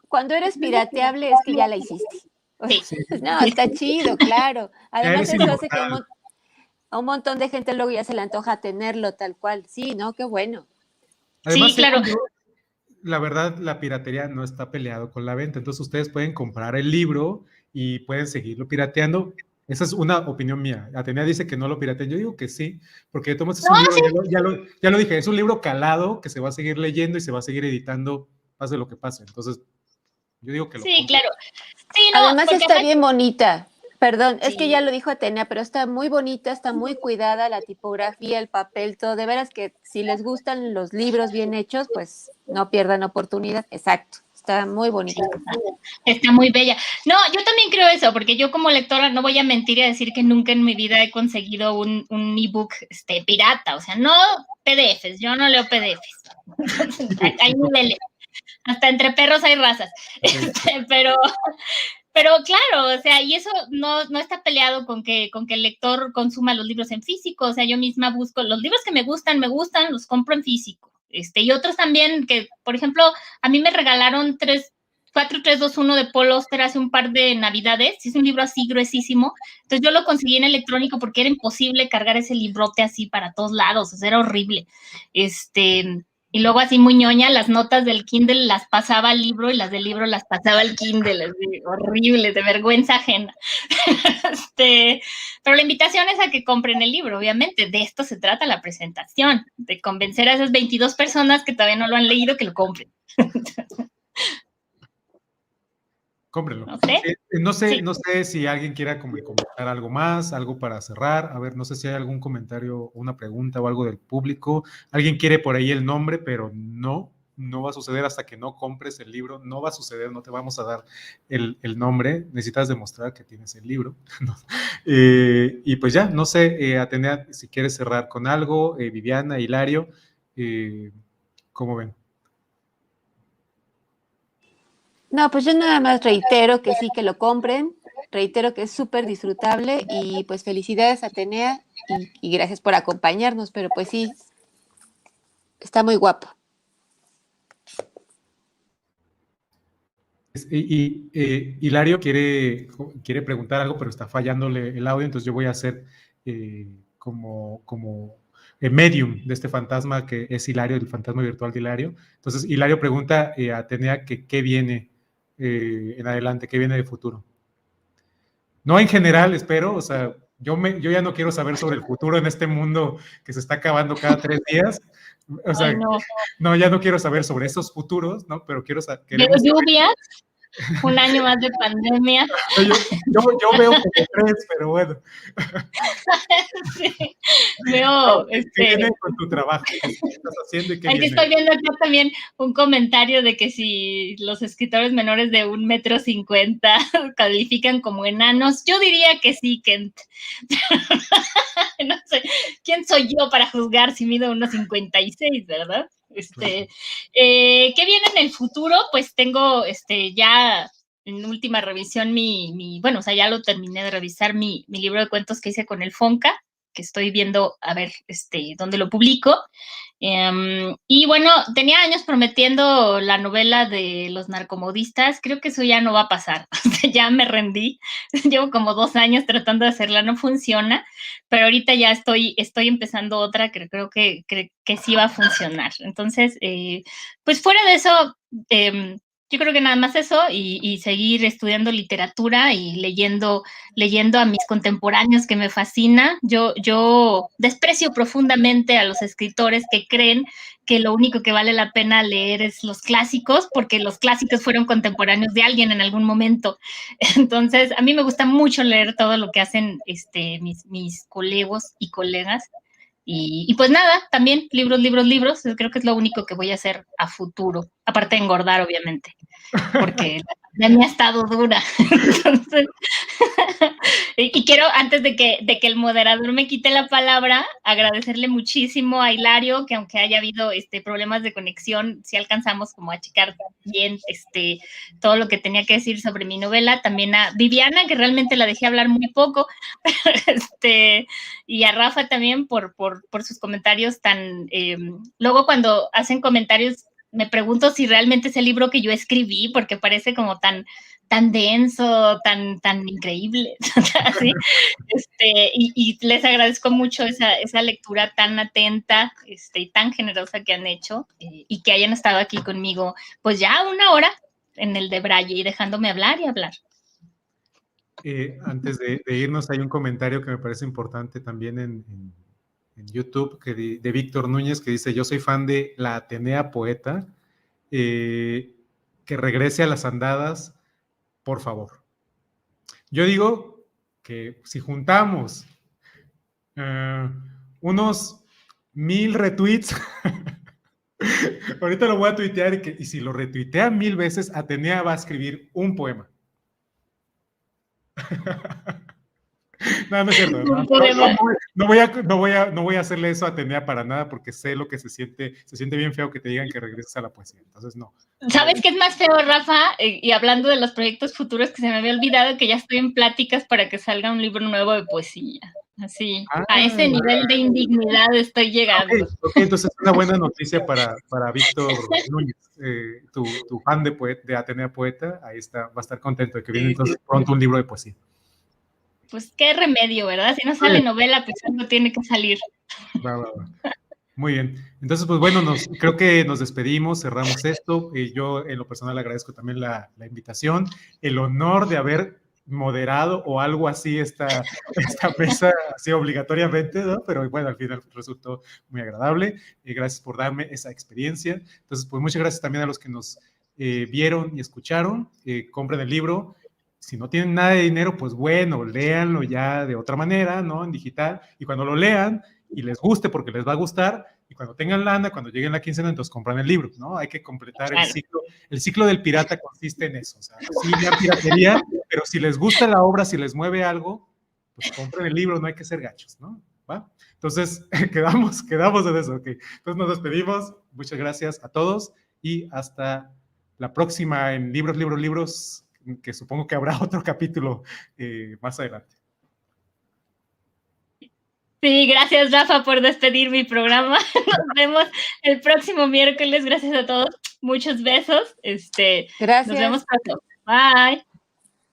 cuando eres pirateable es que ya la hiciste. Sí. No, está chido, claro. Además, eres eso hace que inmortal. a un montón de gente luego ya se le antoja tenerlo tal cual. Sí, ¿no? Qué bueno. Además, Sí, claro. la verdad, la piratería no está peleado con la venta. Entonces, ustedes pueden comprar el libro y pueden seguirlo pirateando. Esa es una opinión mía. Atenea dice que no lo pirateen. Yo digo que sí, porque Tomás es un libro, sí. ya lo dije, es un libro calado que se va a seguir leyendo y se va a seguir editando, pase lo que pase. Entonces, yo digo que lo Sí, claro. Sí, no, además está bien bonita. Perdón, sí. Es que ya lo dijo Atenea, pero está muy bonita, está muy cuidada la tipografía, el papel, todo. De veras que si les gustan los libros bien hechos, pues no pierdan oportunidad. Exacto, está muy bonita. Sí, está muy bella. No, yo también creo eso, porque yo como lectora no voy a mentir y a decir que nunca en mi vida he conseguido un ebook pirata, o sea, no PDFs, yo no leo PDFs. Hay niveles. Hasta entre perros hay razas. Pero claro, o sea, y eso no está peleado con que el lector consuma los libros en físico, o sea, yo misma busco los libros que me gustan, los compro en físico. Y otros también que, por ejemplo, a mí me regalaron 4321 de Paul Auster hace un par de navidades, es un libro así gruesísimo, entonces yo lo conseguí en electrónico porque era imposible cargar ese librote así para todos lados, o sea, era horrible. Y luego así muy ñoña, las notas del Kindle las pasaba al libro y las del libro las pasaba al Kindle, así, horrible, de vergüenza ajena. Pero la invitación es a que compren el libro, obviamente, de esto se trata la presentación, de convencer a esas 22 personas que todavía no lo han leído que lo compren. Cómprenlo. No sé si alguien quiera comentar algo más, algo para cerrar. A ver, no sé si hay algún comentario, una pregunta o algo del público. Alguien quiere por ahí el nombre, pero no va a suceder hasta que no compres el libro. No va a suceder, no te vamos a dar el nombre. Necesitas demostrar que tienes el libro. Y pues ya, no sé, Atenea, si quieres cerrar con algo, Viviana, Hilario, ¿cómo ven? No, pues yo nada más reitero que sí, que lo compren, reitero que es súper disfrutable y pues felicidades Atenea y gracias por acompañarnos, pero pues sí, está muy guapo. Hilario quiere preguntar algo, pero está fallándole el audio, entonces yo voy a hacer como medium de este fantasma que es Hilario, el fantasma virtual de Hilario. Entonces Hilario pregunta a Atenea que qué viene en adelante, qué viene de futuro. No en general, espero, o sea, yo ya no quiero saber sobre el futuro en este mundo que se está acabando cada 3 días. O sea, no, ya no quiero saber sobre esos futuros, ¿no? Pero ¿Veo lluvias? Un año más de pandemia. Yo veo como 3, pero bueno. Sí, veo. ¿Qué viene con tu trabajo? ¿Qué estás haciendo y qué viene? Estoy viendo acá también un comentario de que si los escritores menores de 1,50 m califican como enanos, yo diría que sí, Kent. No sé, ¿quién soy yo para juzgar si mido 1,56, verdad? ¿Qué viene en el futuro? Pues tengo ya en última revisión bueno, o sea, ya lo terminé de revisar mi libro de cuentos que hice con el Fonca, que estoy viendo a ver dónde lo publico. Y bueno, tenía años prometiendo la novela de los narcomodistas, creo que eso ya no va a pasar, ya me rendí, llevo como 2 años tratando de hacerla, no funciona, pero ahorita ya estoy empezando otra que creo que sí va a funcionar. Entonces, pues fuera de eso, Yo creo que nada más eso y seguir estudiando literatura y leyendo a mis contemporáneos, que me fascina. Yo desprecio profundamente a los escritores que creen que lo único que vale la pena leer es los clásicos, porque los clásicos fueron contemporáneos de alguien en algún momento. Entonces, a mí me gusta mucho leer todo lo que hacen mis colegas y colegas. Y pues nada, también libros, creo que es lo único que voy a hacer a futuro, aparte de engordar, obviamente, porque la pandemia ha estado dura. Entonces, y quiero, antes de que el moderador me quite la palabra, agradecerle muchísimo a Hilario, que aunque haya habido problemas de conexión, sí alcanzamos como a checar bien todo lo que tenía que decir sobre mi novela. También a Viviana, que realmente la dejé hablar muy poco, y a Rafa también por sus comentarios tan... luego cuando hacen comentarios me pregunto si realmente es el libro que yo escribí, porque parece como tan denso, tan increíble, ¿sí? Y les agradezco mucho esa lectura tan atenta y tan generosa que han hecho, y que hayan estado aquí conmigo pues ya 1 hora en el de Braille y dejándome hablar y hablar. Antes de irnos, hay un comentario que me parece importante también en YouTube, de Víctor Núñez, que dice: yo soy fan de la Atenea Poeta, que regrese a las andadas, por favor. Yo digo que si juntamos unos 1000 retweets, ahorita lo voy a tuitear, y si lo retuitean 1000 veces, Atenea va a escribir un poema. No, no es cierto. No voy a hacerle eso a Atenea para nada, porque sé lo que se siente bien feo que te digan que regreses a la poesía. Entonces, no. ¿Sabes qué es más feo, Rafa? Y hablando de los proyectos futuros, que se me había olvidado que ya estoy en pláticas para que salga un libro nuevo de poesía. Así, a ese nivel de indignidad estoy llegando. Okay, entonces es una buena noticia para Víctor Núñez, tu fan de Atenea Poeta. Ahí está, va a estar contento de que viene entonces pronto un libro de poesía. Pues qué remedio, ¿verdad? Si no sale novela, pues algo tiene que salir. Va. Muy bien. Entonces, pues bueno, creo que nos despedimos, cerramos esto. Yo en lo personal agradezco también la invitación, el honor de haber moderado o algo así esta mesa, así obligatoriamente, ¿no? Pero bueno, al final resultó muy agradable. Gracias por darme esa experiencia. Entonces, pues muchas gracias también a los que nos vieron y escucharon. Compren el libro. Si no tienen nada de dinero, pues bueno, léanlo ya de otra manera, ¿no? En digital. Y cuando lo lean y les guste, porque les va a gustar, y cuando tengan lana, cuando lleguen la quincena, entonces compran el libro, ¿no? Hay que completar el ciclo. El ciclo del pirata consiste en eso. O sea, sí, ya piratería, pero si les gusta la obra, si les mueve algo, pues compren el libro, no hay que ser gachos, ¿no? ¿Va? Entonces, quedamos en eso, ok. Entonces nos despedimos. Muchas gracias a todos y hasta la próxima en Libros, que supongo que habrá otro capítulo más adelante. Sí, gracias, Rafa, por despedir mi programa. Nos vemos el próximo miércoles. Gracias a todos. Muchos besos. Gracias. Nos vemos pronto. Bye.